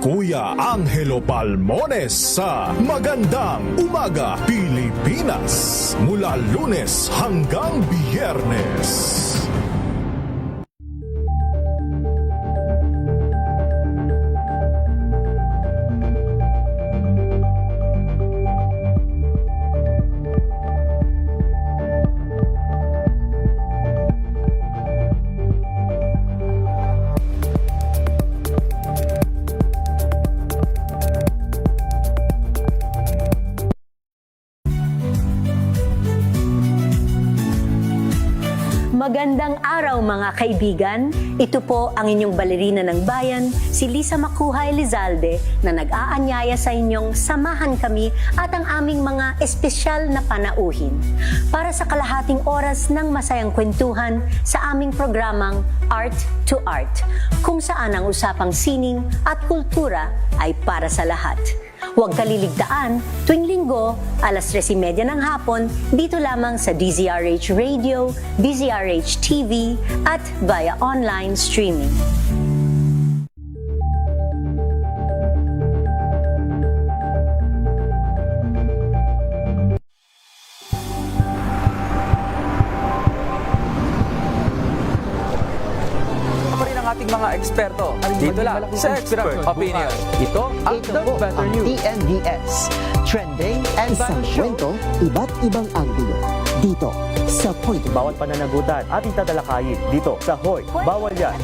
Angelo Palmones sa Magandang Umaga Pilipinas mula Lunes hanggang Biyernes. Magandang araw mga kaibigan. Ito po ang inyong balerina ng bayan, si Lisa Makuhay Lizalde na nag-aanyaya sa inyong samahan kami at ang aming mga espesyal na panauhin para sa kalahating oras ng masayang kwentuhan sa aming programang Art to Art, kung saan ang usapang sining at kultura ay para sa lahat. Huwag kaliligtaan, tuwing linggo, alas 3:30 ng hapon, dito lamang sa DZRH Radio, DZRH TV, at via online streaming. Mga eksperto dito lang sa Expert Opinion. Ito ang The Better News. TNDS. Trending and isang kwento, iba't ibang anggulo. Dito sa Point. Bawat pananagutan ating tatalakayin dito sa Hoy! Bawal Yan!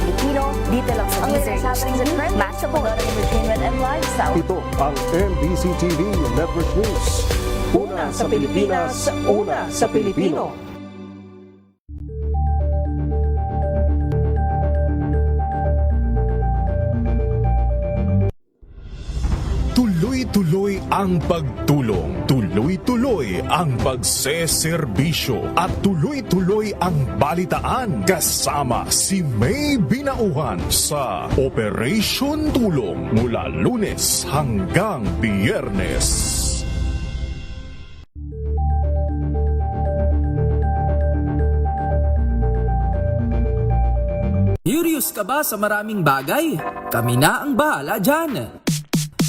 Filipino, dito lang sa DZRH. Match of entertainment and lifestyle. Ito ang MBC TV Network News. Una sa Pilipinas, una sa Pilipino. Tuloy-tuloy ang pagtulong, tuloy-tuloy ang pagseserbisyo at tuloy-tuloy ang balitaan kasama si May Binauhan sa Operation Tulong mula Lunes hanggang Biyernes. Curious ka ba sa maraming bagay? Kami na ang bahala dyan.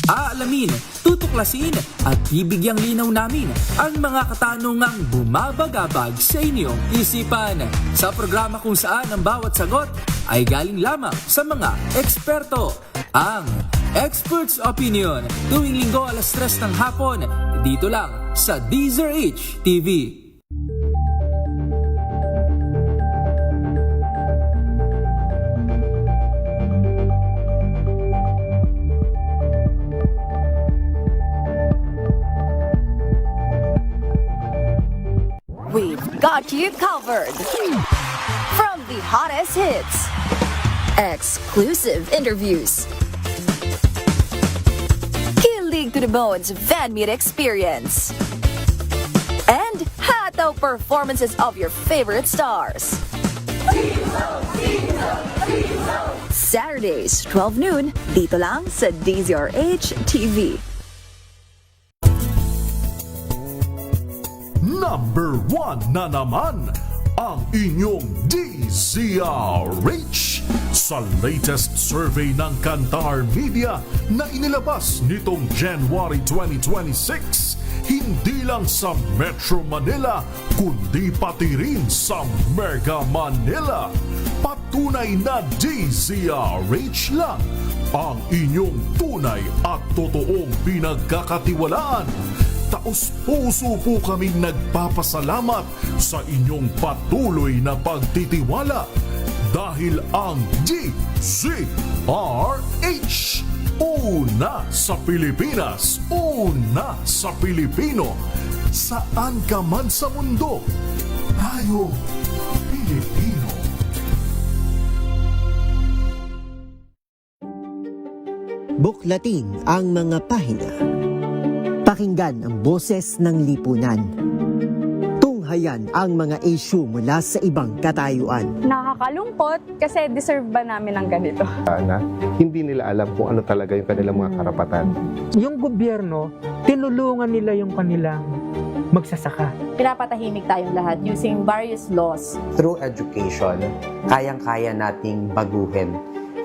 Aalamin, tutuklasin at ibigyang linaw namin ang mga katanungang bumabagabag sa inyong isipan. Sa programa kung saan ang bawat sagot ay galing lamang sa mga eksperto. Ang Expert's Opinion, tuwing linggo alas 3 ng hapon, dito lang sa DZRH TV. We've got you covered. From the hottest hits, exclusive interviews, kilig to the bones fan meet experience, and hataw performances of your favorite stars. Saturdays, 12 noon, dito lang sa DZRH TV. Number 1 na naman ang inyong DZRH sa latest survey ng Kantar Media na inilabas nitong January 2026. Hindi lang sa Metro Manila, kundi pati rin sa Mega Manila. Patunay na DZRH lang ang inyong tunay at totoong pinagkakatiwalaan. Taos-puso po kaming nagpapasalamat sa inyong patuloy na pagtitiwala dahil ang DZRH, una sa Pilipinas, una sa Pilipino, saan ka man sa mundo, tayo Pilipino. Buklatin ang mga pahina. Pakinggan ang boses ng lipunan. Tunghayan ang mga issue mula sa ibang katayuan. Nakakalungkot kasi deserve ba namin ng ganito? Na hindi nila alam kung ano talaga yung kanilang mga karapatan. Yung gobyerno, tinulungan nila yung kanilang magsasaka. Pinapatahimik tayong lahat using various laws. Through education, kayang-kaya nating baguhin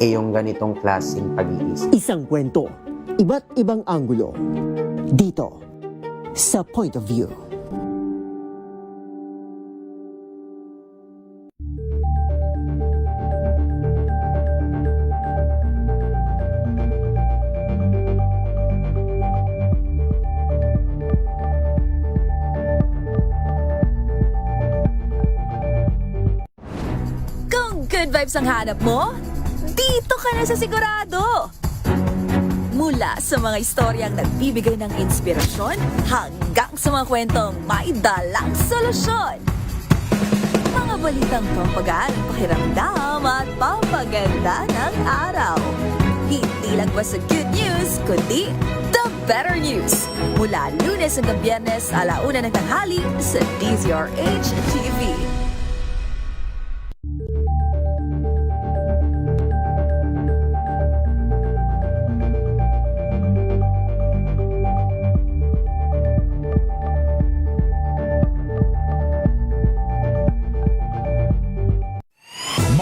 yung ganitong klaseng pag-iisip. Isang kwento, iba't ibang anggulo. Dito, sa Point of View. Kung good vibes ang hanap mo, dito ka na sa sigurado! Mula sa mga istoryang nagbibigay ng inspirasyon hanggang sa mga kwentong may dalang solusyon. Mga balitang pampagaan, pakiramdam at pampaganda ng araw. Hindi lang ba sa good news, kundi the better news. Mula Lunes hanggang Biyernes, 1:00 ng tanghali sa DZRH TV.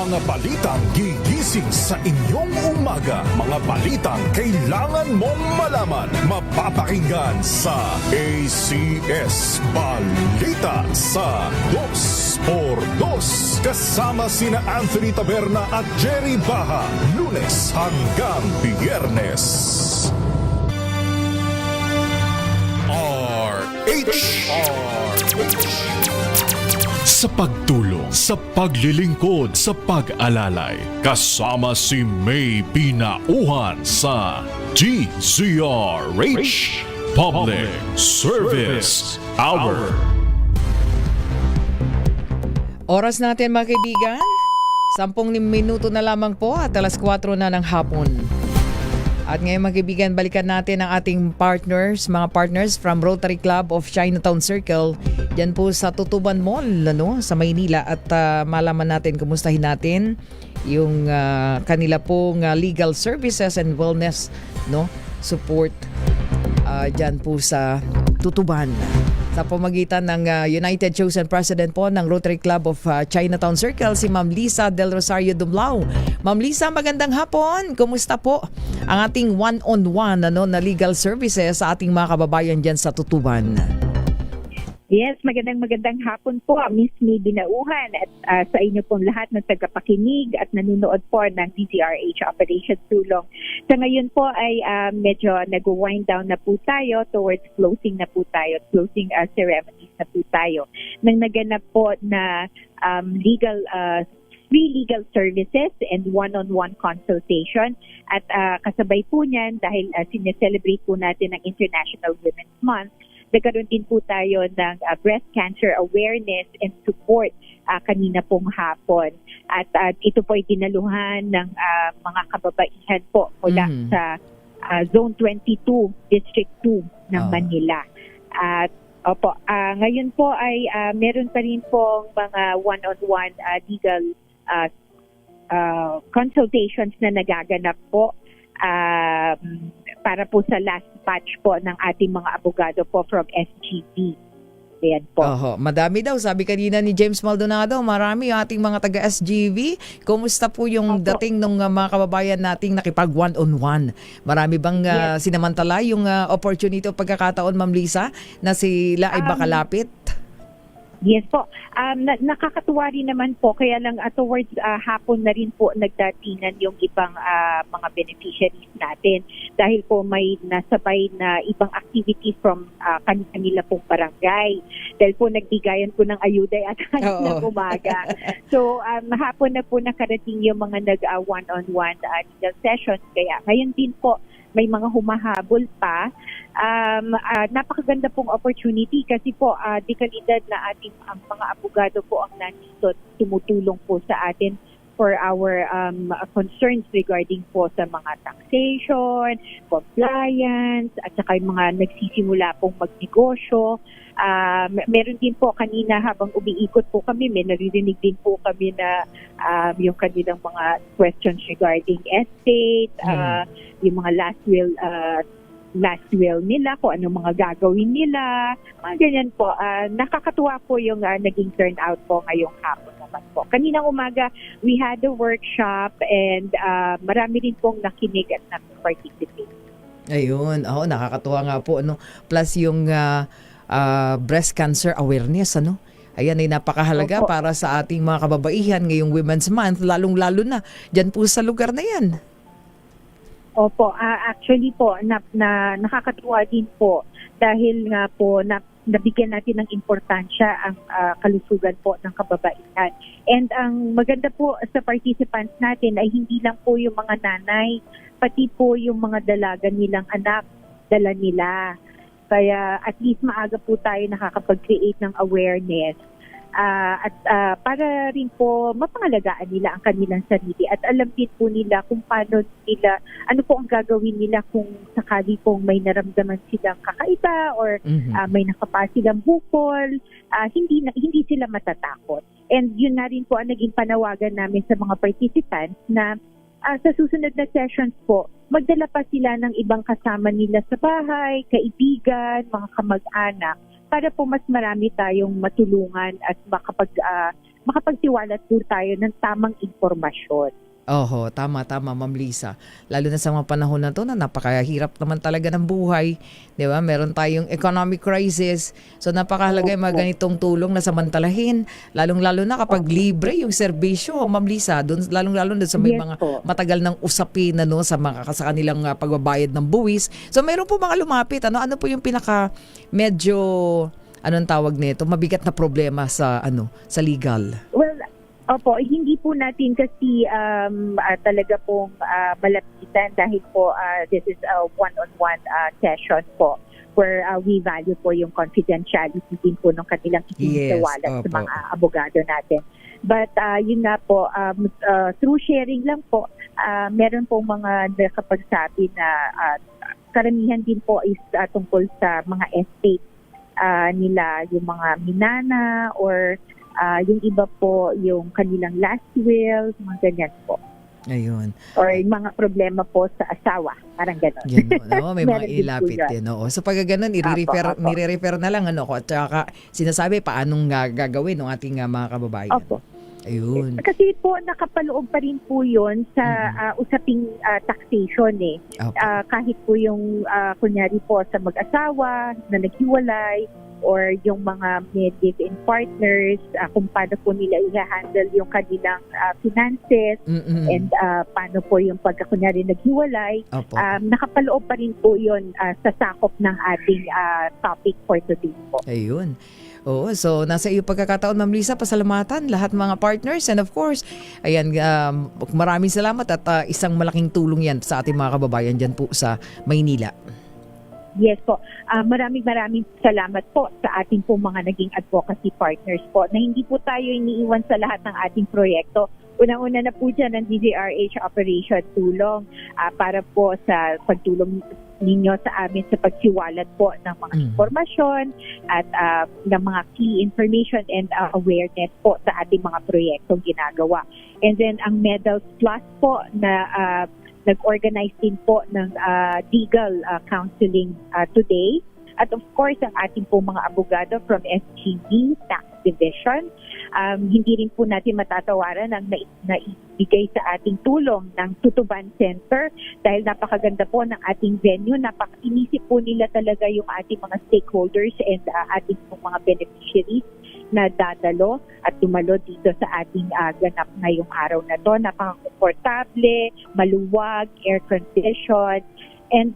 Mga balitang gigising sa inyong umaga. Mga balitang kailangan mong malaman. Mapapakinggan sa ACS Balita sa 2x2. Kasama sina Anthony Taberna at Jerry Baha. Lunes hanggang Biyernes. RH. Sa pagtulong, sa paglilingkod, sa pag-alalay, kasama si May Pinauhan sa DZRH Public Service Hour. Oras natin mga kaibigan, 10 minuto na lamang po at 4:00 na ng hapon. At ngayon mga kaibigan, balikan natin ang ating mga partners from Rotary Club of Chinatown Circle. Yan po sa Tutuban Mall, sa Maynila. At malaman natin, kumustahin natin yung kanila pong legal services and wellness support dyan po sa Tutuban. Sa pamagitan ng United Chosen President po ng Rotary Club of Chinatown Circle, si Ma'am Lisa Del Rosario Dumlao. Ma'am Lisa, magandang hapon. Kumusta po ang ating one-on-one na legal services sa ating mga kababayan dyan sa Tutuban? Yes, magandang hapon po, Miss May Binauhan at sa inyo pong lahat ng tagapakinig at nanonood po ng DZRH Operation Tulong. Sa ngayon po ay medyo nag-wind down na po tayo towards closing na po tayo, closing ceremonies na po tayo. Nang naganap po na free legal services and one-on-one consultation at kasabay po niyan dahil sineselebrate po natin ang International Women's Month. Nagkaroon din po tayo ng breast cancer awareness and support kanina pong hapon. At ito po ay dinaluhan ng mga kababaihan po mula sa Zone 22, District 2 ng Manila. At ngayon po ay meron pa rin pong mga one-on-one legal consultations na nagaganap po para po sa last batch po ng ating mga abogado po from SGB. Ayan po. Madami daw, sabi kanina ni James Maldonado, marami yung ating mga taga-SGV. Kumusta po yung dating ng mga kababayan nating nakipag one-on-one? Marami bang sinamantala yung opportunity o pagkakataon, Ma'am Lisa, na sila ay makalapit? Yes po. Nakakatuwa rin naman po. Kaya lang towards hapon na rin po nagdatingan yung ibang mga beneficiaries natin. Dahil po may nasabay na ibang activities from kanila pong barangay. Dahil po nagbigayan po ng ayuda at ng umaga. So hapon na po nakarating yung mga nag-one-on-one legal sessions. Kaya ngayon din po may mga humahabol pa. Napakaganda pong opportunity kasi po di kalidad na ating mga abogado po ang nandito, tumutulong po sa atin for our concerns regarding po sa mga taxation, compliance, at saka yung mga nagsisimula pong magnegosyo. Meron din po kanina habang umiikot po kami, may naririnig din po kami na yung kanilang mga questions regarding estate, yung mga last will nila, kung anong mga gagawin nila, mga ganyan po. Nakakatuwa po yung naging turnout po ngayong hapon naman po. Kaninang umaga, we had a workshop and marami rin pong nakinig at nag-participate. Ayun, nakakatuwa nga po. Plus yung breast cancer awareness, Ayan ay napakahalaga para sa ating mga kababaihan ngayong Women's Month, lalong-lalo na dyan po sa lugar na yan. Opo, actually po, nakakatuwa din po dahil nga po nabigyan natin ng importansya ang kalusugan po ng kababaihan. And ang maganda po sa participants natin ay hindi lang po yung mga nanay, pati po yung mga dalaga nilang anak, dala nila. Kaya at least maaga po tayo nakakapag-create ng awareness. At para rin po mapangalagaan nila ang kanilang sarili at alam din po nila kung paano nila, ano po ang gagawin nila kung sakali pong may naramdaman silang kakaiba or may nakapa silang bukol, hindi sila matatakot. And yun na rin po ang naging panawagan namin sa mga participants na sa susunod na sessions po, magdala pa sila ng ibang kasama nila sa bahay, kaibigan, mga kamag-anak, para po mas marami tayong matulungan at makapagtiwalat po tayo ng tamang impormasyon. Tama, Ma'am Lisa. Lalo na sa mga panahon na to na napakahirap naman talaga ng buhay. Di ba? Meron tayong economic crisis. So napakahalaga yung mga ganitong tulong na samantalahin. Lalong-lalo na kapag libre yung serbisyo, Ma'am Lisa. Lalong-lalo na sa may mga matagal ng usapin sa kanilang pagbabayad ng buwis. So meron po mga lumapit. Ano po yung pinaka medyo, anong tawag nito, mabigat na problema sa legal? Well, opo, hindi po natin kasi talaga pong malapitan dahil po this is a one-on-one session po where we value po yung confidentiality din po ng kanilang isiniwalat sa mga abogado natin. But yun nga po, through sharing lang po, meron pong mga nakapagsabi na karamihan din po is tungkol sa mga estate nila, yung mga minana or yung iba po, yung kanilang last will, mga ganyan po. Ayun. Or yung mga problema po sa asawa, parang gano'n. May mga ilapit din. So pag gano'n, nire-refer na lang, at saka sinasabi paanong gagawin ng ating mga kababayan. Opo. Ayun. Kasi po, nakapaloob pa rin po yun sa usaping taxation kahit po yung, kunyari po sa mag-asawa na naghiwalay, or yung mga live-in partners, kung paano po nila i-handle yung kanilang finances and paano po yung pagkakunyari naghiwalay. Nakapaloob pa rin po yun sa sakop ng ating topic for today po. Ayun. So nasa iyo pagkakataon, Ma'am Lisa, pasalamatan lahat mga partners and of course, ayan, maraming salamat at isang malaking tulong yan sa ating mga kababayan dyan po sa Maynila. Yes po. Maraming salamat po sa ating po mga naging advocacy partners po na hindi po tayo iniiwan sa lahat ng ating proyekto. Unang-una na po dyan ang DZRH Operation Tulong para po sa pagtulong ninyo sa amin sa pagsiwalat po ng mga informasyon at ng mga key information and awareness po sa ating mga proyektong ginagawa. And then ang Medals Plus po na nag-organize din po ng legal counseling today. At of course, ang ating po mga abogado from SGB, Tax Division, hindi rin po natin matatawaran ang naibigay sa ating tulong ng Tutuban Center dahil napakaganda po ng ating venue. Inisip po nila talaga yung ating mga stakeholders and ating po mga beneficiaries na dadalo at dumalo dito sa ating ganap ngayong araw na to. Napaka-komportable, maluwag, air-conditioned, and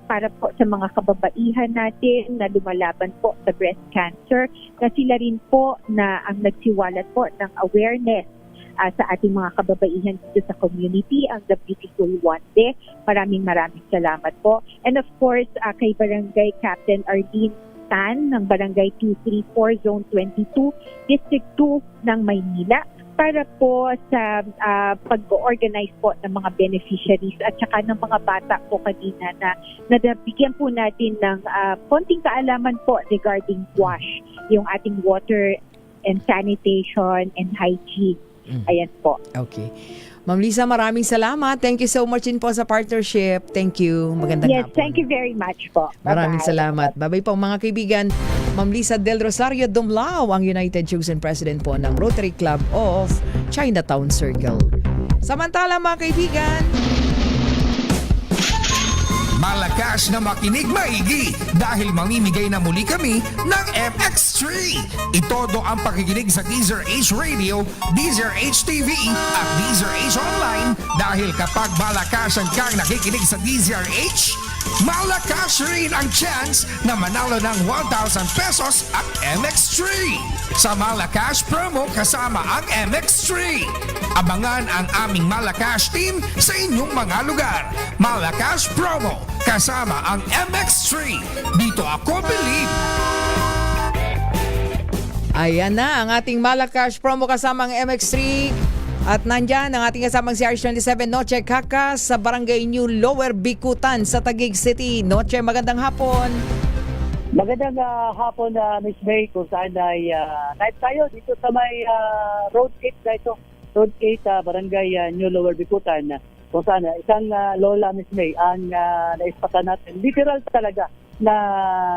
para po sa mga kababaihan natin na lumalaban po sa breast cancer, na sila rin po na ang nagsiwalat po ng awareness sa ating mga kababaihan dito sa community, ang The Beautiful Wande. Maraming salamat po. And of course, kay Barangay Captain Arlene Tan ng Barangay 234 Zone 22, District 2 ng Maynila, para po sa pag-organize po ng mga beneficiaries at saka ng mga bata po kanina na nabigyan po natin ng konting kaalaman po regarding WASH, yung ating water and sanitation and hygiene. Ayan po. Okay. Ma'am Lisa, maraming salamat. Thank you so much din po sa partnership. Thank you. Magandang hapon. Thank you very much po. Maraming salamat. Bye-bye po mga kaibigan. Ma'am Lisa Del Rosario Dumlao, ang United Chosen President po ng Rotary Club of Chinatown Circle. Samantala mga kaibigan, malakas na makinig maigi dahil mamimigay na muli kami ng MX3. Itodo ang pakikinig sa DZRH Radio, DZRH TV at DZRH Online dahil kapag malakasan kang nakikinig sa DZRH, malakas rin ang chance na manalo ng 1,000 pesos at MX3. Sa Malakas promo kasama ang MX3. Abangan ang aming Malakas team sa inyong mga lugar. Malakas promo kasama ang MX3. Dito ako believe. ayan na ang ating Malakas promo kasama ang MX3. At nandyan ang ating kasamang si RH27 Noche Kaka sa Barangay New Lower Bikutan sa Taguig City. Noche, magandang hapon. Magandang hapon, Miss May, kung saan ay live tayo dito sa may Road 8 na ito. Road 8, Barangay New Lower Bikutan. Kung saan isang lola, Miss May, ang naispatan natin. Literal talaga na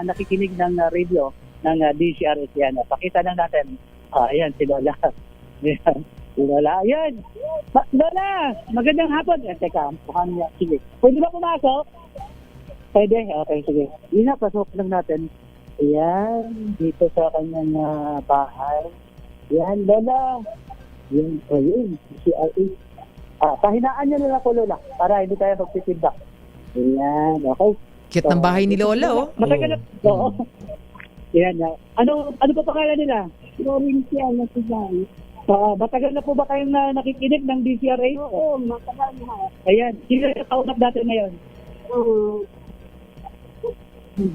nakikinig ng radio ng DCRS yan. Pakita na natin. Ayan, si Lola. Ayan. Lola, ayan. Lola, magandang hapon. Teka, mukhang niya. Sige. Pwede ba pumasok? Pwede? Okay, sige. Yun na, pasok lang natin. Ayan, dito sa kanyang bahay. Ayan, Lola. Yun, ayun. Pahinaan niyo na lang po, Lola, para hindi tayo magpipidback. Ayan, okay. Cute ng bahay ni Lola, oh. Matagal na. Oo. Ayan, ano pa pangalan nila? Florencia na sila. Matagal na po ba kayong nakikinig ng DCRA? Oo, matagal na. Ayan, sino yung kausap natin ngayon?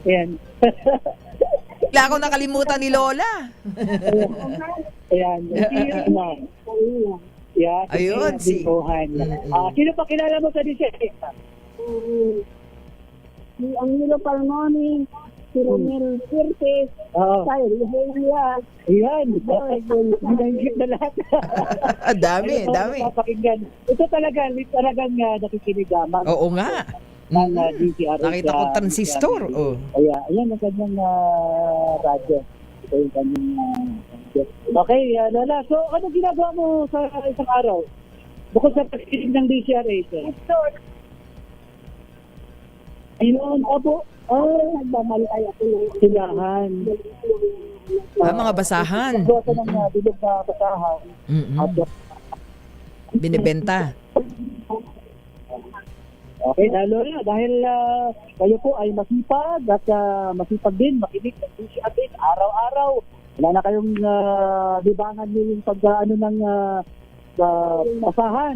Ayan. Wala akong nakalimutan ni Lola. Ayan. Ayan. Ayun, si sino pa kilala mo sa DCRA? Si Angelo Palmoni, si Romero Certes, tayo, Lihelia. Ayan. Binanggit na lahat. Dami. Papakinggan. Ito talagang nakikinig. Oo nga. Ng DCRA. Nakita ko transistor. Ayan ang kanyang radyo. Ito yung kanyang okay, Lola. So, ano ginagawa mo sa isang araw? Bukod sa pakikinig ng DCRA. Ayun, opo. Nagmamalay ako ng silahan. Mga basahan. Nagbuwasa ng bilog na basahan. Binibenta. Okay, lalo na dahil kayo po ay masipag at masipag din makinig ng DCRA araw-araw. Wala na kayong libangan nyo yung pag-ano ng basahan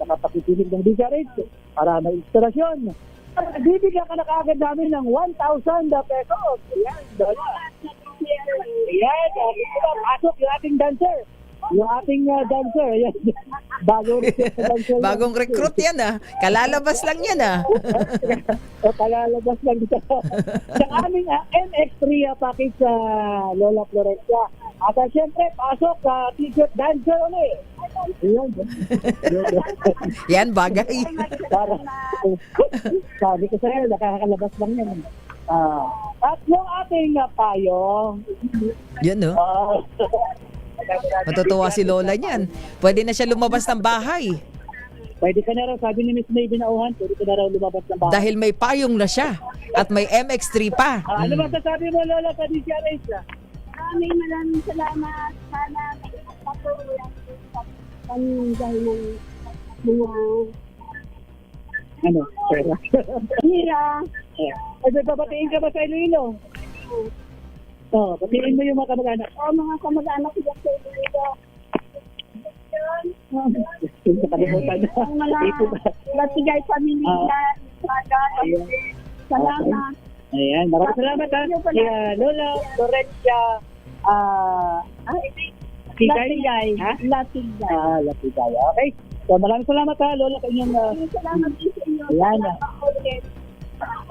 at pakikinig ng DCRA para may inspirasyon. Bibigyan ka na kaagad namin ng 1,000 pesos. Ayan, dola. Ayan, pasok yung ating dancer. Yung ating dancer, yan. Bagong recruit yan Kalalabas lang yan O kalalabas lang dito. Sa aming MX3 package sa Lola Florencia. At siyempre, pasok t-shirt dancer ulit. Ayan. Yan, bagay. Sabi ko sa'yo, nakakalabas lang yan. At yung ating payong. Yan Matutuwa si Lola niyan. Pwede na siya lumabas ng bahay. Pwede ka na raw, sabi ni Miss May Binauhan, pwede ka na raw lumabas ng bahay. Dahil may payong na siya. At may MX3 pa. Ano ba sasabi mo, Lola, sa DCRH? Maraming salamat. Sana patuloy ang panunggay ng mga pera. hira. Ay, babatiin ka ba sa Iloilo? Batiin mo yung mga kamag-anak. Mga kamag-anak ko dyan sa Iloilo. Nakalimutan na. Ang mga latigay pamilya. Salamat. Ayan, maraming salamat kaya Lola Florencia Latigay. Latigay. Okay. So maraming salamat Lola sa inyong Salamat din sa inyo. ayan.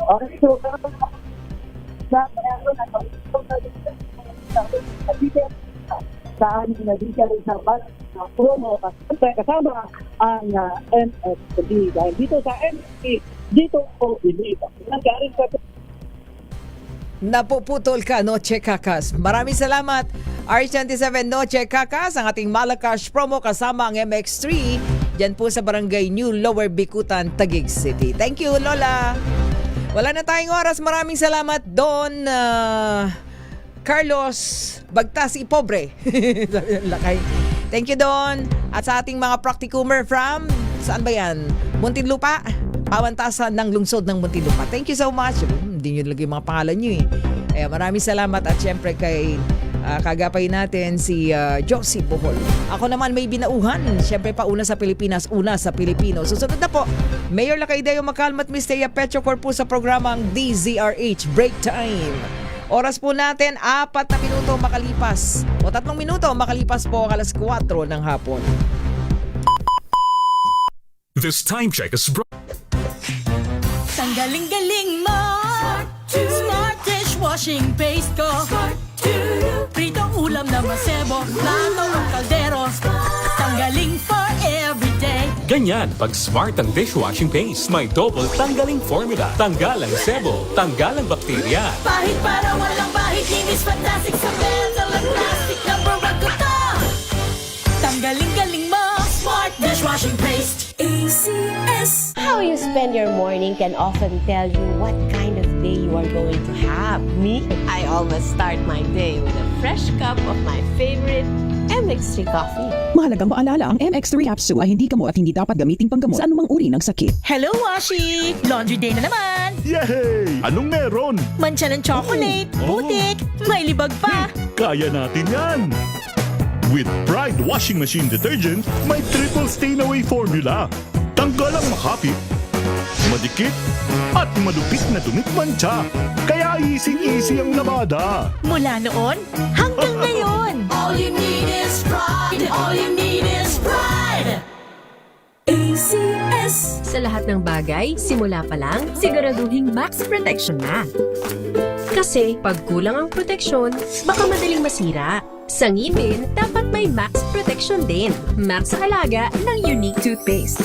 Okay, so sa amin na di siya rin sa promo kasama ang MXD dahil dito sa MXD dito po dito. Nagkaroon sa Napuputol ka, Noche Kakas. Maraming salamat, R27 Noche Kakas, ang ating Malacash promo kasama ang MX3 dyan po sa Barangay New Lower Bicutan, Taguig City. Thank you, Lola. Wala na tayong oras. Maraming salamat, Don Carlos Bagtasi Pobre. Lakay. Thank you, Don. At sa ating mga practicumer from, saan ba yan? Muntinlupa. Pawantasan ng lungsod ng Muntinlupa. Thank you so much. Hindi nyo lagay mga pangalan nyo maraming salamat at syempre kay kagapay natin si Josie Bohol. Ako naman may binauhan. Syempre pa una sa Pilipinas, una sa Pilipino. Susunod na po, Mayor Lacaideo Macalmat, Miss Thea Petrocor po sa programang DZRH Break Time. Oras po natin, 4 na minuto makalipas o 3 minuto makalipas po alas 4 ng hapon. This time check is brought. Tanggaling-galing mo Smart dishwashing paste ko Pritong ulam na masebo Plato o kaldero Tanggaling for everyday. Ganyan pag smart ang dishwashing paste. May double tanggaling formula. Tanggal ang sebo, tanggal ang bakterya. Pahit para walang bahid. Linis fantastic sa belt. Walang plastic, number 1 ko to. Tanggaling-galing mo Smart dishwashing paste. ACS. How you spend your morning can often tell you what kind of day you are going to have. Me, I always start my day with a fresh cup of my favorite MX3 coffee. Mahalagang paalala, ang MX3 Capsule ay hindi gamot at hindi dapat gamitin panggamot sa anumang uri ng sakit. Hello, Washi! Laundry day na naman! Yay! Anong meron? Mancha ng chocolate, putik, may libag pa! Kaya natin yan! With Pride Washing Machine Detergent, may triple stain-away formula. Tanggal ang makapit, madikit, at malupit na dumit mancha. Kaya easy-easy ang labada. Mula noon hanggang ngayon. All you need is pride. All you need is pride. ACS. Sa lahat ng bagay, simula pa lang, siguraduhing max protection na. Kasi pag kulang ang proteksyon, baka madaling masira. Sa ngipin, dapat may max protection din. Max sa alaga ng unique toothpaste.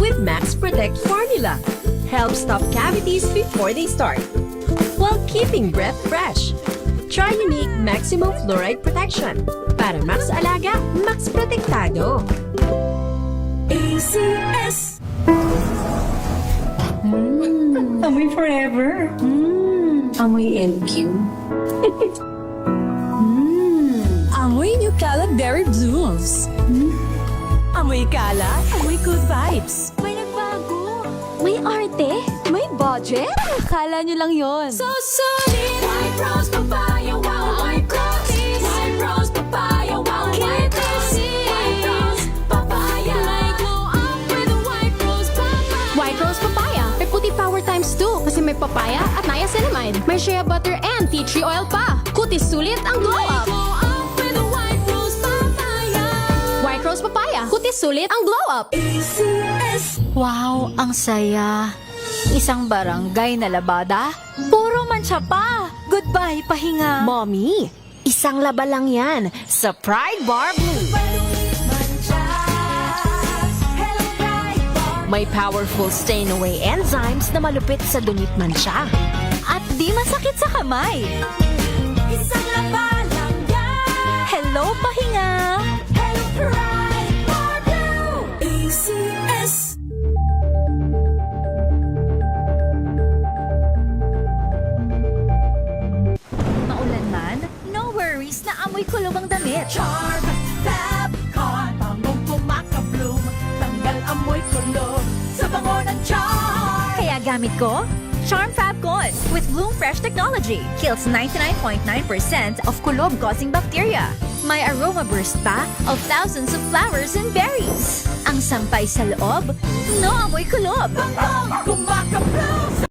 With Max Protect formula, help stop cavities before they start, while keeping breath fresh. Try unique maximum fluoride protection. Para max alaga, max protektado. ACS. Amoy forever. Amoy LQ. Amoy New Cala Berry Blooms. Amoy Cala, amoy good vibes. May nagbago. May arte. May budget. Akala nyo lang yon. So solid. White Rose Papaya, wow, White Rose. White Rose Papaya, wow, White Rose. White Rose Papaya. May glow up with a White Rose Papaya. White Rose Papaya. May puti power times 2 kasi may papaya at niacinamide. May shea butter and tea tree oil pa. Kutis sulit ang glow up. Glow up with a White Rose Papaya. Rose Papaya. Kutis sulit ang glow up. Wow, ang saya. Isang barangay na labada, puro mancha pa. Goodbye, pahinga. Mommy, isang laba lang yan sa Pride Bar Blue. May powerful stain-away enzymes na malupit sa dungit mancha. At di masakit sa kamay. Isang laba lang yan. Hello, pahinga. Hello, Pride Bar Blue. ACS. Maulan man, no worries na amoy kulob ang damit. Charm Fab Con, pangong pumakabloom, tanggal amoy kulob sa bango ng Charm. Kaya gamit ko, Charm Fab Con with Bloom Fresh Technology. Kills 99.9% of kulob-causing bacteria. May aroma burst pa of thousands of flowers and berries. Ang sampay sa loob, no amoy kulob. Bangong kumakabloom!